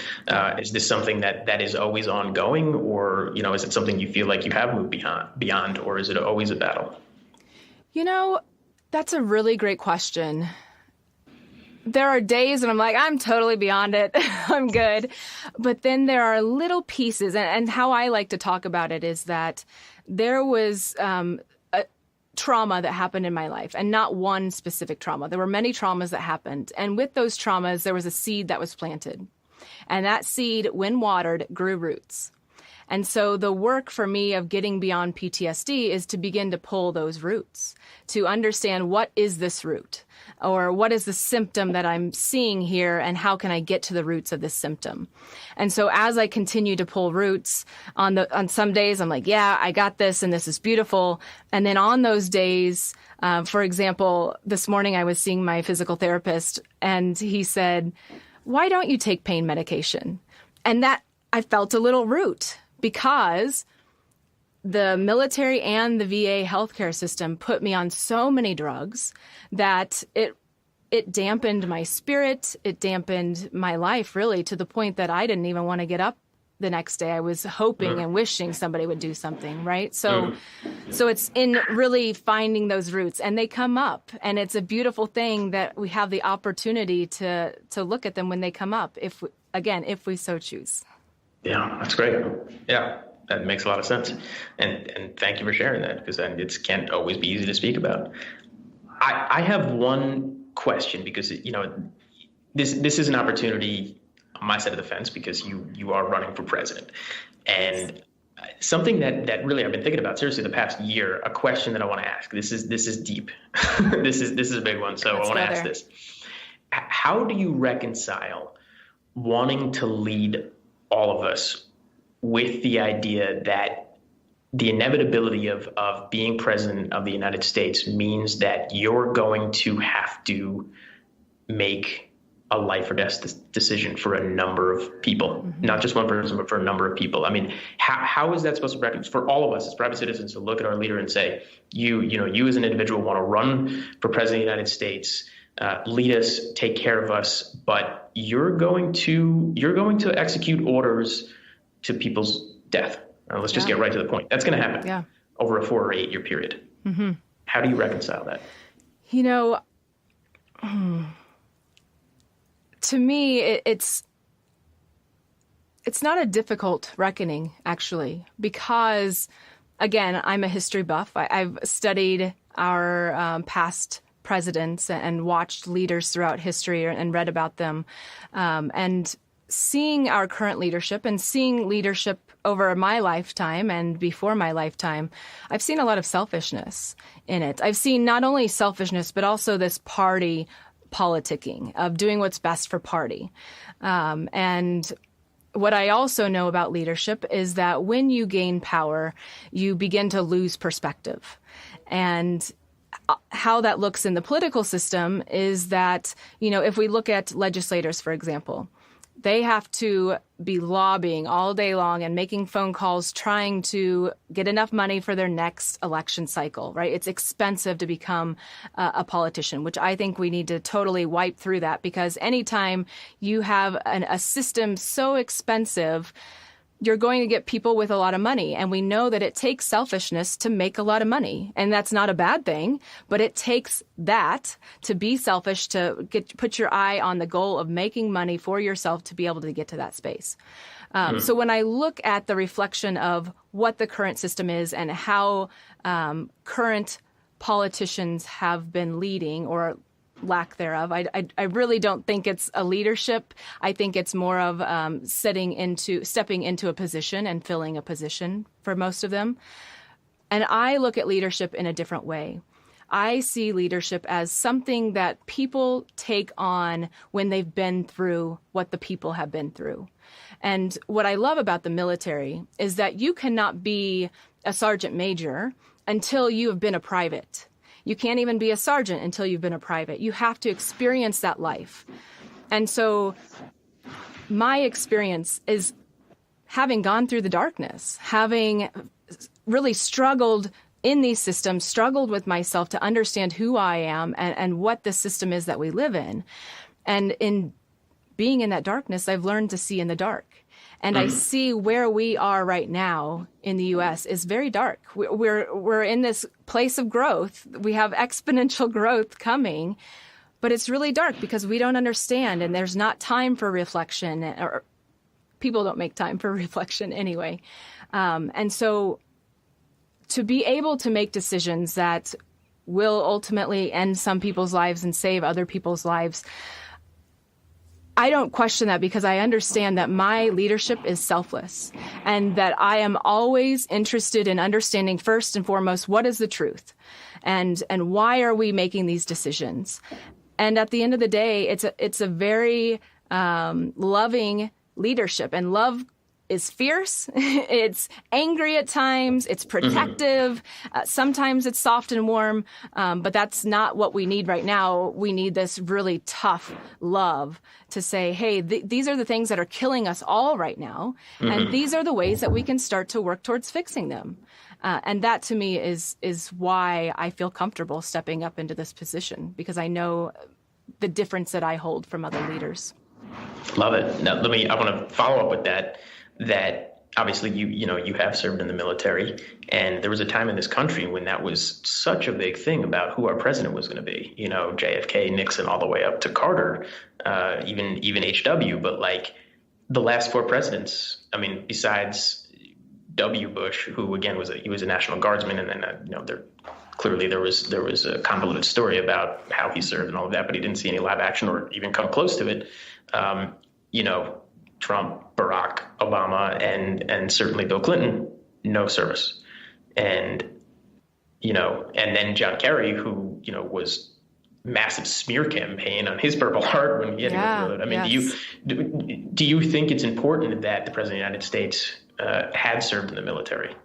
Is this something that is always ongoing, or is it something you feel like you have moved beyond, or is it always a battle? That's a really great question. There are days when I'm like, I'm totally beyond it. I'm good. But then there are little pieces. And how I like to talk about it is that there was a trauma that happened in my life, and not one specific trauma. There were many traumas that happened. And with those traumas, there was a seed that was planted. And that seed, when watered, grew roots. And so the work for me of getting beyond PTSD is to begin to pull those roots, to understand what is this root, or what is the symptom that I'm seeing here, and how can I get to the roots of this symptom. And so as I continue to pull roots, on some days I'm like, yeah, I got this and this is beautiful. And then on those days, for example, this morning I was seeing my physical therapist, and he said, why don't you take pain medication? And that I felt a little root, because the military and the VA healthcare system put me on so many drugs that it dampened my spirit. It dampened my life, really, to the point that I didn't even want to get up the next day. I was hoping and wishing somebody would do something, right? So it's in really finding those roots, and they come up, and it's a beautiful thing that we have the opportunity to look at them when they come up, if we so choose. Yeah, that's great. Yeah, that makes a lot of sense. And thank you for sharing that, because it can't always be easy to speak about. I have one question, because, this is an opportunity on my side of the fence, because you are running for president. And something that really I've been thinking about seriously the past year, a question that I want to ask. This is deep. This is a big one. So I want to ask this. How do you reconcile wanting to lead all of us with the idea that the inevitability of being president of the United States means that you're going to have to make a life or death decision for a number of people, not just one person, but for a number of people? I mean, how is that supposed to reconcile for all of us as private citizens to look at our leader and say, you as an individual want to run for president of the United States, lead us, take care of us, but you're going to execute orders to people's death. Let's just get right to the point. That's going to happen over a 4 or 8 year period. Mm-hmm. How do you reconcile that? To me, it's not a difficult reckoning, actually, because, again, I'm a history buff. I've studied our past presidents and watched leaders throughout history and read about them. And seeing our current leadership and seeing leadership over my lifetime and before my lifetime, I've seen a lot of selfishness in it. I've seen not only selfishness, but also this party politicking of doing what's best for party. And what I also know about leadership is that when you gain power, you begin to lose perspective. And how that looks in the political system is that, if we look at legislators, for example, they have to be lobbying all day long and making phone calls, trying to get enough money for their next election cycle, right? It's expensive to become a politician, which I think we need to totally wipe through that, because anytime you have a system so expensive, you're going to get people with a lot of money. And we know that it takes selfishness to make a lot of money. And that's not a bad thing, but it takes that to be selfish, to put your eye on the goal of making money for yourself to be able to get to that space. So when I look at the reflection of what the current system is and how current politicians have been leading, or lack thereof, I really don't think it's a leadership. I think it's more of stepping into a position and filling a position for most of them. And I look at leadership in a different way. I see leadership as something that people take on when they've been through what the people have been through. And what I love about the military is that you cannot be a sergeant major until you have been a private. You can't even be a sergeant until you've been a private. You have to experience that life. And so my experience is having gone through the darkness, having really struggled in these systems, struggled with myself to understand who I am and what the system is that we live in. And in being in that darkness, I've learned to see in the dark. And I see where we are right now in the U.S. is very dark. We're in this place of growth. We have exponential growth coming, but it's really dark because we don't understand, and there's not time for reflection, or people don't make time for reflection anyway. And so to be able to make decisions that will ultimately end some people's lives and save other people's lives, I don't question that because I understand that my leadership is selfless and that I am always interested in understanding first and foremost, what is the truth and why are we making these decisions? And at the end of the day, it's a very loving leadership, and love is fierce. It's angry at times. It's protective. Sometimes it's soft and warm, but that's not what we need right now. We need this really tough love to say, hey, these are the things that are killing us all right now. And these are the ways that we can start to work towards fixing them. And that to me is why I feel comfortable stepping up into this position, because I know the difference that I hold from other leaders. Love it. Now, I want to follow up with that obviously you have served in the military, and there was a time in this country when that was such a big thing about who our president was going to be, JFK, Nixon, all the way up to Carter, even HW. But like the last four presidents, I mean, besides W. Bush, who again he was a National Guardsman, and then there was a convoluted story about how he served and all of that, but he didn't see any live action or even come close to it. Trump, Barack Obama, and certainly Bill Clinton, no service. And then John Kerry, who, was massive smear campaign on his Purple Heart when he had to go through it. I mean, yes. Do you think it's important that the President of the United States had served in the military?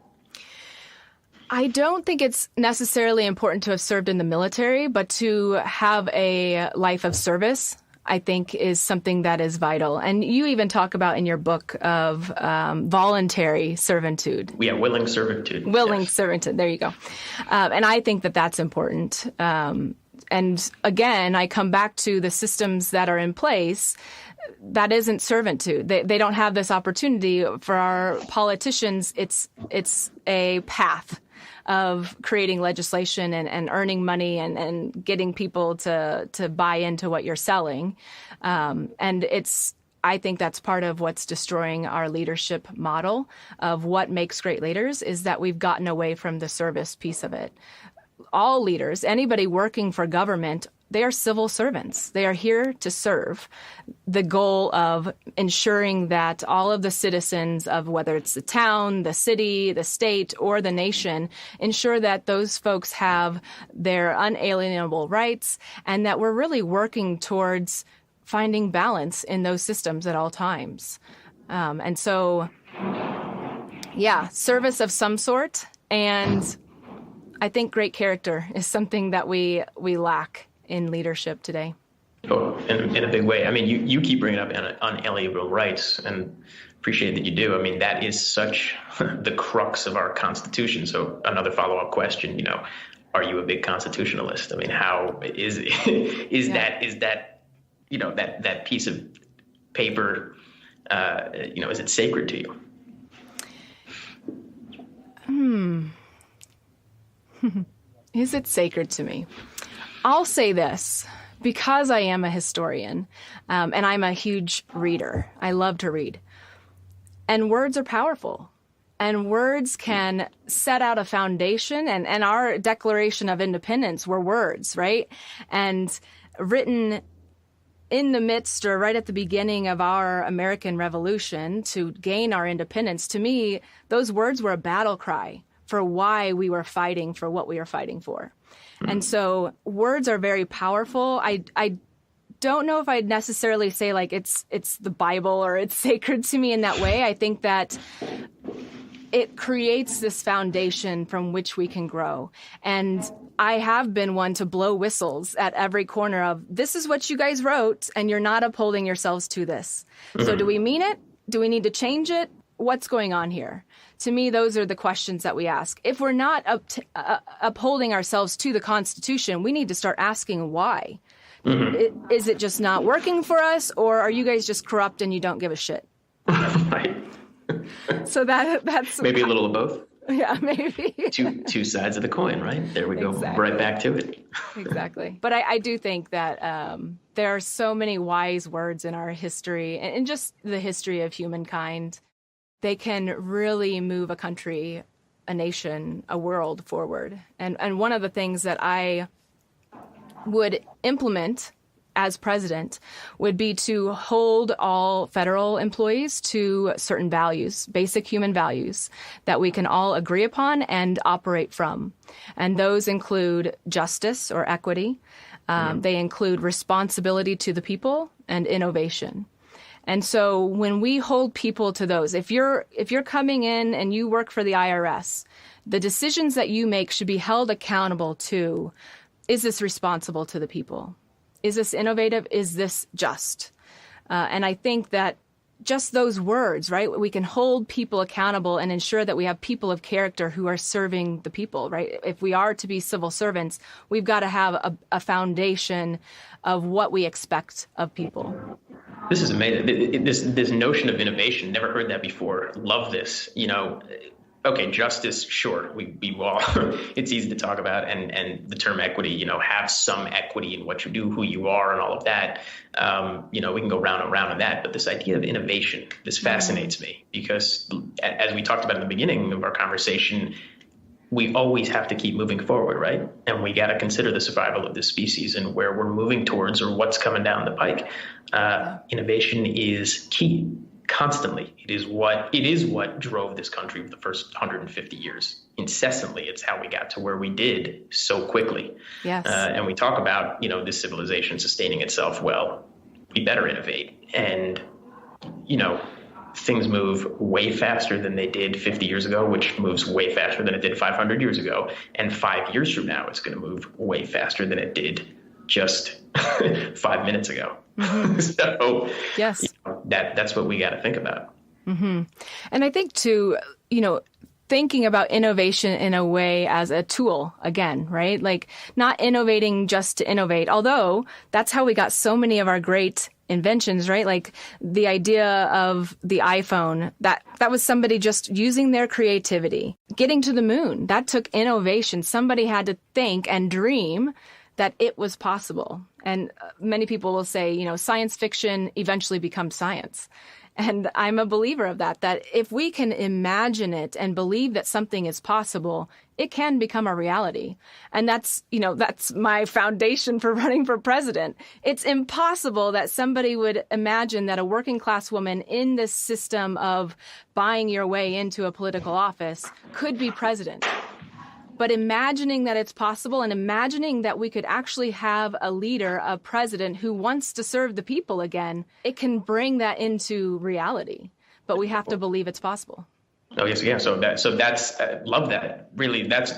I don't think it's necessarily important to have served in the military, but to have a life of service, I think, is something that is vital. And you even talk about in your book of voluntary servitude. Yeah, willing servitude. Willing servitude. There you go. And I think that that's important. And again, I come back to the systems that are in place. That isn't servitude. They don't have this opportunity. For our politicians, it's a path of creating legislation and earning money and getting people to buy into what you're selling. And I think that's part of what's destroying our leadership model of what makes great leaders, is that we've gotten away from the service piece of it. All leaders, anybody working for government, they are civil servants. They are here to serve the goal of ensuring that all of the citizens of whether it's the town, the city, the state, or the nation, ensure that those folks have their unalienable rights, and that we're really working towards finding balance in those systems at all times. And so, service of some sort. And I think great character is something that we lack in leadership today. Oh, in a big way. I mean, you keep bringing up unalienable rights, and appreciate that you do. I mean, that is such the crux of our Constitution. So another follow-up question, are you a big constitutionalist? I mean, how is that piece of paper, is it sacred to you? Is it sacred to me? I'll say this, because I am a historian, and I'm a huge reader. I love to read. And words are powerful. And words can set out a foundation. And our Declaration of Independence were words, right? And written in the midst or right at the beginning of our American Revolution to gain our independence, to me, those words were a battle cry for why we were fighting for what we are fighting for. And so words are very powerful. I don't know if I'd necessarily say like it's the Bible or it's sacred to me in that way. I think that it creates this foundation from which we can grow. And I have been one to blow whistles at every corner of, this is what you guys wrote, and you're not upholding yourselves to this. So do we mean it? Do we need to change it? What's going on here? To me, those are the questions that we ask. If we're not upholding ourselves to the Constitution, we need to start asking why. Is it just not working for us, or are you guys just corrupt and you don't give a shit? Right. So that's maybe a little of both. Yeah, maybe. two sides of the coin, right? There we go. Exactly. Right back to it. Exactly. But I do think that there are so many wise words in our history and just the history of humankind. They can really move a country, a nation, a world forward. And one of the things that I would implement as president would be to hold all federal employees to certain values, basic human values that we can all agree upon and operate from. And those include justice or equity. They include responsibility to the people and innovation. And so when we hold people to those, if you're coming in and you work for the IRS, the decisions that you make should be held accountable to, is this responsible to the people? Is this innovative? Is this just? And I think that just those words, right? We can hold people accountable and ensure that we have people of character who are serving the people, right? If we are to be civil servants, we've got to have a foundation of what we expect of people. This is amazing. This notion of innovation, never heard that before. Love this. Okay, justice, sure, we all, it's easy to talk about, and the term equity, have some equity in what you do, who you are, and all of that. We can go round and round on that, but this idea of innovation, this fascinates me, because as we talked about in the beginning of our conversation, we always have to keep moving forward, right? And we got to consider the survival of this species and where we're moving towards or what's coming down the pike. Innovation is key. Constantly. It is what drove this country for the first 150 years. Incessantly, it's how we got to where we did so quickly. Yes. And we talk about, this civilization sustaining itself. Well, we better innovate. And, things move way faster than they did 50 years ago, which moves way faster than it did 500 years ago. And 5 years from now, it's going to move way faster than it did just 5 minutes ago. So yes, that's what we got to think about. And I think too, thinking about innovation in a way as a tool again, right? Like not innovating just to innovate, although that's how we got so many of our great inventions, right? Like the idea of the iPhone, that was somebody just using their creativity. Getting to the moon, that took innovation. Somebody had to think and dream that it was possible. And many people will say, science fiction eventually becomes science. And I'm a believer of that if we can imagine it and believe that something is possible, it can become a reality. And that's my foundation for running for president. It's impossible that somebody would imagine that a working class woman in this system of buying your way into a political office could be president. But imagining that it's possible and imagining that we could actually have a leader, a president who wants to serve the people again, it can bring that into reality. But we have to believe it's possible. Oh, yes. Yeah. So that's love that. Really, that's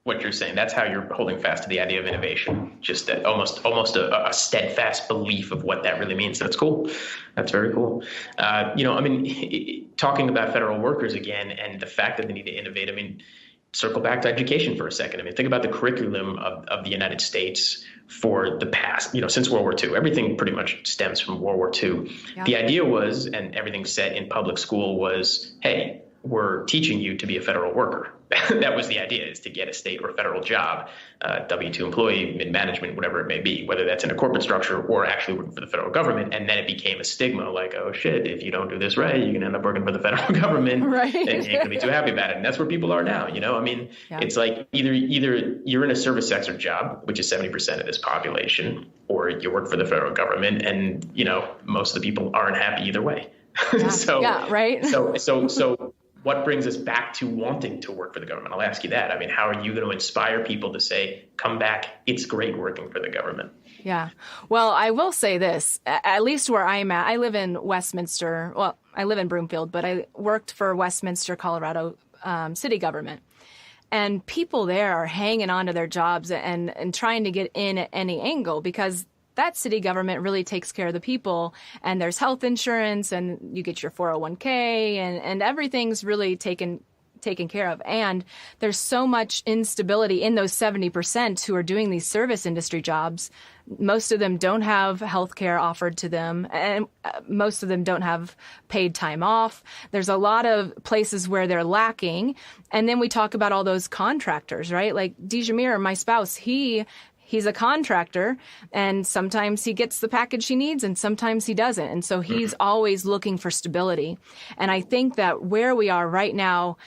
what you're saying. That's how you're holding fast to the idea of innovation. Just that almost a steadfast belief of what that really means. That's cool. That's very cool. Talking about federal workers again and the fact that they need to innovate. Circle back to education for a second. Think about the curriculum of the United States for the past, since World War II. Everything pretty much stems from World War II. Yeah. The idea was, and everything set in public school was, hey, were teaching you to be a federal worker. That was the idea, is to get a state or federal job, W-2 employee, mid-management, whatever it may be, whether that's in a corporate structure or actually working for the federal government. And then it became a stigma like, oh, shit, if you don't do this right, you can end up working for the federal government. Right. And you ain't going to be too happy about it. And that's where people are now. I mean, It's like either you're in a service sector job, which is 70% of this population, or you work for the federal government. And, most of the people aren't happy either way. Yeah. Right. So what brings us back to wanting to work for the government? I'll ask you that. I mean, how are you going to inspire people to say, come back, it's great working for the government? Yeah. Well, I will say this, at least where I'm at, I live in Westminster. Well, I live in Broomfield, but I worked for Westminster, Colorado city government. And people there are hanging on to their jobs and trying to get in at any angle, because that city government really takes care of the people, and there's health insurance, and you get your 401k, and everything's really taken care of. And there's so much instability in those 70% who are doing these service industry jobs. Most of them don't have health care offered to them, and most of them don't have paid time off. There's a lot of places where they're lacking. And then we talk about all those contractors, right? Like Dijamir, my spouse, He's a contractor, and sometimes he gets the package he needs and sometimes he doesn't. And so he's always looking for stability. And I think that where we are right now,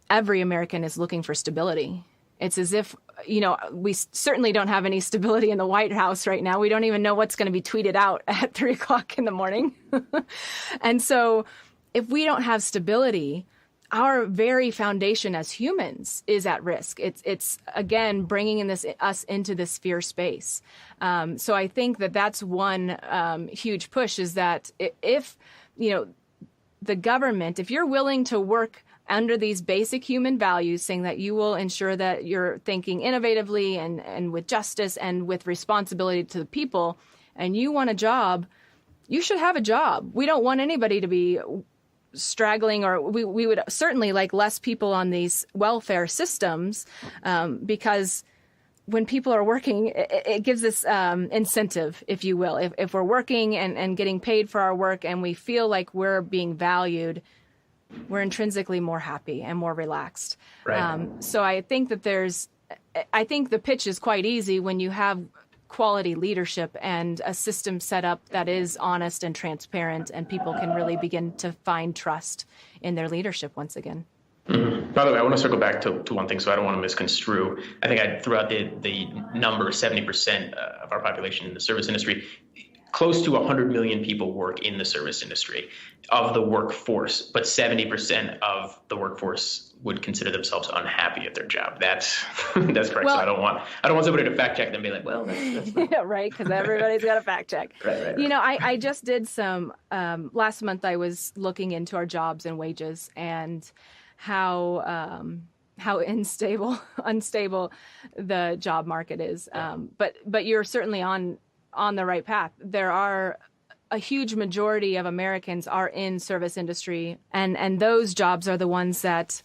every American is looking for stability. It's as if, we certainly don't have any stability in the White House right now. We don't even know what's going to be tweeted out at 3 o'clock in the morning. And so if we don't have stability, our very foundation as humans is at risk. It's again bringing us into this fear space. So I think that's one huge push, is that if the government, if you're willing to work under these basic human values, saying that you will ensure that you're thinking innovatively and with justice and with responsibility to the people, and you want a job, you should have a job. We don't want anybody to be straggling, or we would certainly like less people on these welfare systems, because when people are working, it gives us incentive, if you will. If we're working and getting paid for our work and we feel like we're being valued, we're intrinsically more happy and more relaxed. Right. So I think that I think the pitch is quite easy when you have quality leadership and a system set up that is honest and transparent, and people can really begin to find trust in their leadership once again. Mm-hmm. By the way, I want to circle back to one thing, so I don't want to misconstrue. I think I threw out the number 70% of our population in the service industry. Close to 100 million people work in the service industry of the workforce, but 70% of the workforce would consider themselves unhappy at their job. That's correct. Well, so I don't want somebody to fact check them and be like, well, that's not. Yeah, right, because everybody's got a fact check. Right. I just did some last month. I was looking into our jobs and wages and how unstable the job market is. But you're certainly on the right path. There are a huge majority of Americans are in service industry, and those jobs are the ones that,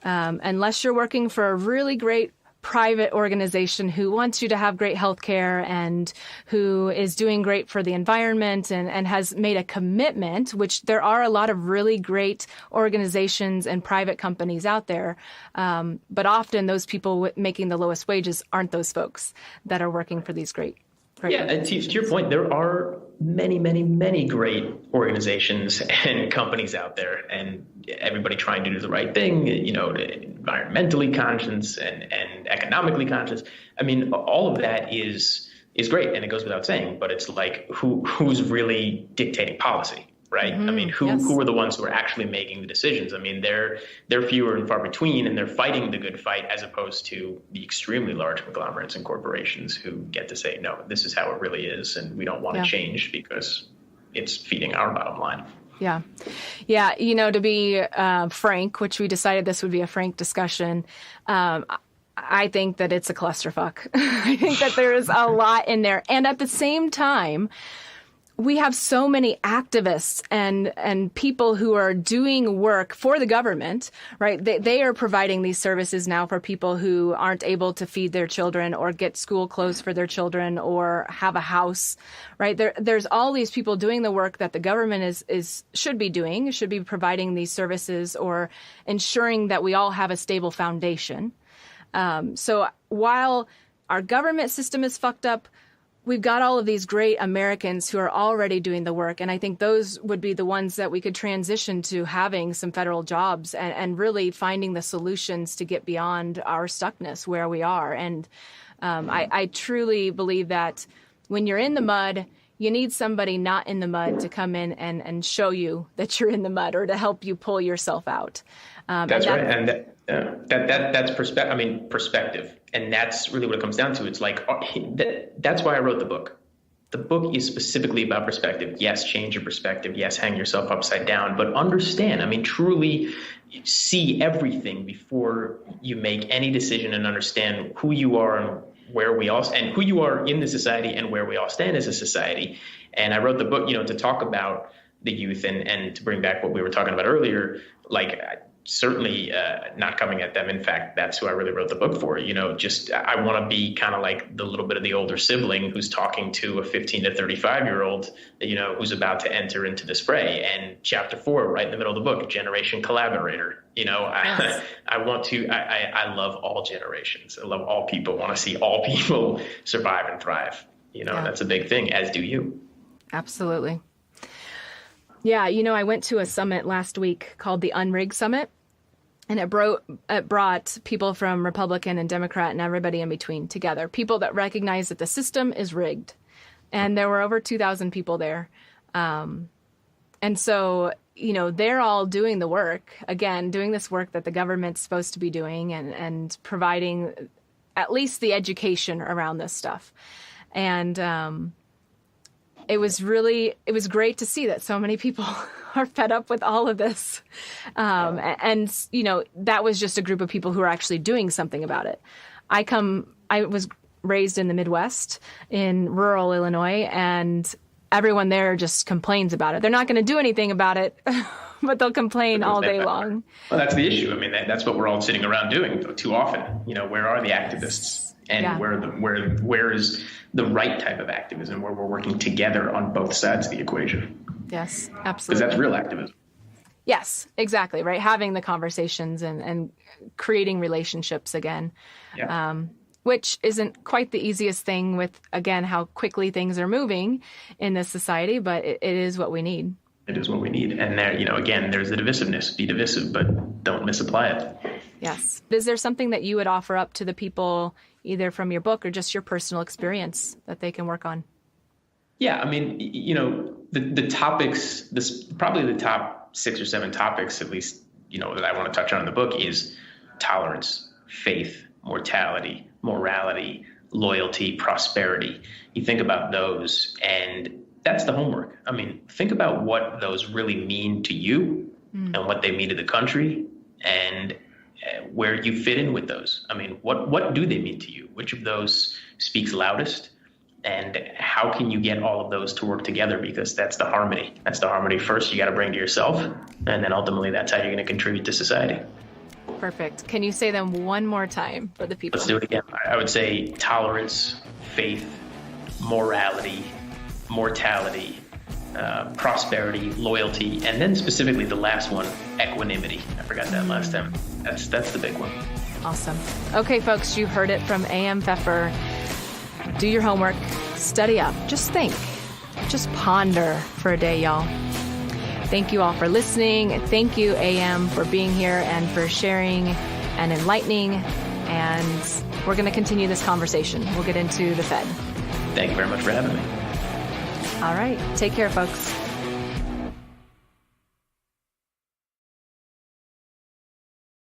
unless you're working for a really great private organization who wants you to have great health care and who is doing great for the environment and has made a commitment, which there are a lot of really great organizations and private companies out there. But often those people making the lowest wages aren't those folks that are working for these great. Yeah, and to your point, there are many, many, many great organizations and companies out there, and everybody trying to do the right thing, environmentally conscious and economically conscious. I mean, all of that is great, and it goes without saying, but it's like who's really dictating policy? Right. Mm-hmm. I mean, who are the ones who are actually making the decisions? I mean, they're fewer and far between, and they're fighting the good fight, as opposed to the extremely large conglomerates and corporations who get to say, no, this is how it really is, and we don't want to change because it's feeding our bottom line. Yeah. Yeah. To be frank, which we decided this would be a frank discussion, I think that it's a clusterfuck. I think that there is a lot in there. And at the same time, we have so many activists and people who are doing work for the government, right? They are providing these services now for people who aren't able to feed their children or get school clothes for their children or have a house, right? There's all these people doing the work that the government should be providing these services or ensuring that we all have a stable foundation. So while our government system is fucked up, we've got all of these great Americans who are already doing the work. And I think those would be the ones that we could transition to having some federal jobs and really finding the solutions to get beyond our stuckness where we are. And I truly believe that when you're in the mud, you need somebody not in the mud to come in and show you that you're in the mud or to help you pull yourself out. That's right. And that's perspective. And that's really what it comes down to. It's like, that's why I wrote the book. The book is specifically about perspective. Yes, change your perspective. Yes, hang yourself upside down, but understand, truly see everything before you make any decision and understand who you are and where we all, and who you are in the society and where we all stand as a society. And I wrote the book, to talk about the youth and to bring back what we were talking about earlier, like certainly not coming at them. In fact, that's who I really wrote the book for. I want to be kind of like the little bit of the older sibling who's talking to a 15 to 35-year-old, who's about to enter into the fray. And chapter 4, right in the middle of the book, generation collaborator. Yes. I love all generations. I love all people. I want to see all people survive and thrive. That's a big thing, as do you. Absolutely. Yeah, I went to a summit last week called the Unrigged Summit, and it brought people from Republican and Democrat and everybody in between together, people that recognize that the system is rigged. And there were over 2,000 people there. And so, they're all doing the work, again, doing this work that the government's supposed to be doing and providing at least the education around this stuff. And it was great to see that so many people are fed up with all of this. And that was just a group of people who are actually doing something about it. I was raised in the Midwest in rural Illinois, and everyone there just complains about it. They're not going to do anything about it, but they'll complain all day long. Well, that's the issue. That's what we're all sitting around doing too often. Where are the activists? And where is the right type of activism where we're working together on both sides of the equation? Yes, absolutely. Because that's real activism. Yes, exactly. Right. Having the conversations and creating relationships again, which isn't quite the easiest thing with, again, how quickly things are moving in this society, but it is what we need. It is what we need. And there, again, there's the divisiveness. Be divisive, but don't misapply it. Yes. Is there something that you would offer up to the people, either from your book or just your personal experience, that they can work on? Yeah. The topics, probably the top 6 or 7 topics, at least, that I want to touch on in the book is tolerance, faith, mortality, morality, loyalty, prosperity. You think about those, and that's the homework. Think about what those really mean to you and what they mean to the country and where you fit in with those. What do they mean to you? Which of those speaks loudest? And how can you get all of those to work together? Because that's the harmony. That's the harmony first you got to bring to yourself. And then ultimately that's how you're going to contribute to society. Perfect. Can you say them one more time for the people? Let's do it again. I would say tolerance, faith, morality, mortality, prosperity, loyalty, and then specifically the last one, equanimity. I forgot that last time. That's the big one. Awesome. Okay, folks, you heard it from A.M. Pfeffer. Do your homework, study up, just think, just ponder for a day, y'all. Thank you all for listening. Thank you, A.M., for being here and for sharing and enlightening. And we're going to continue this conversation. We'll get into the Fed. Thank you very much for having me. All right. Take care, folks.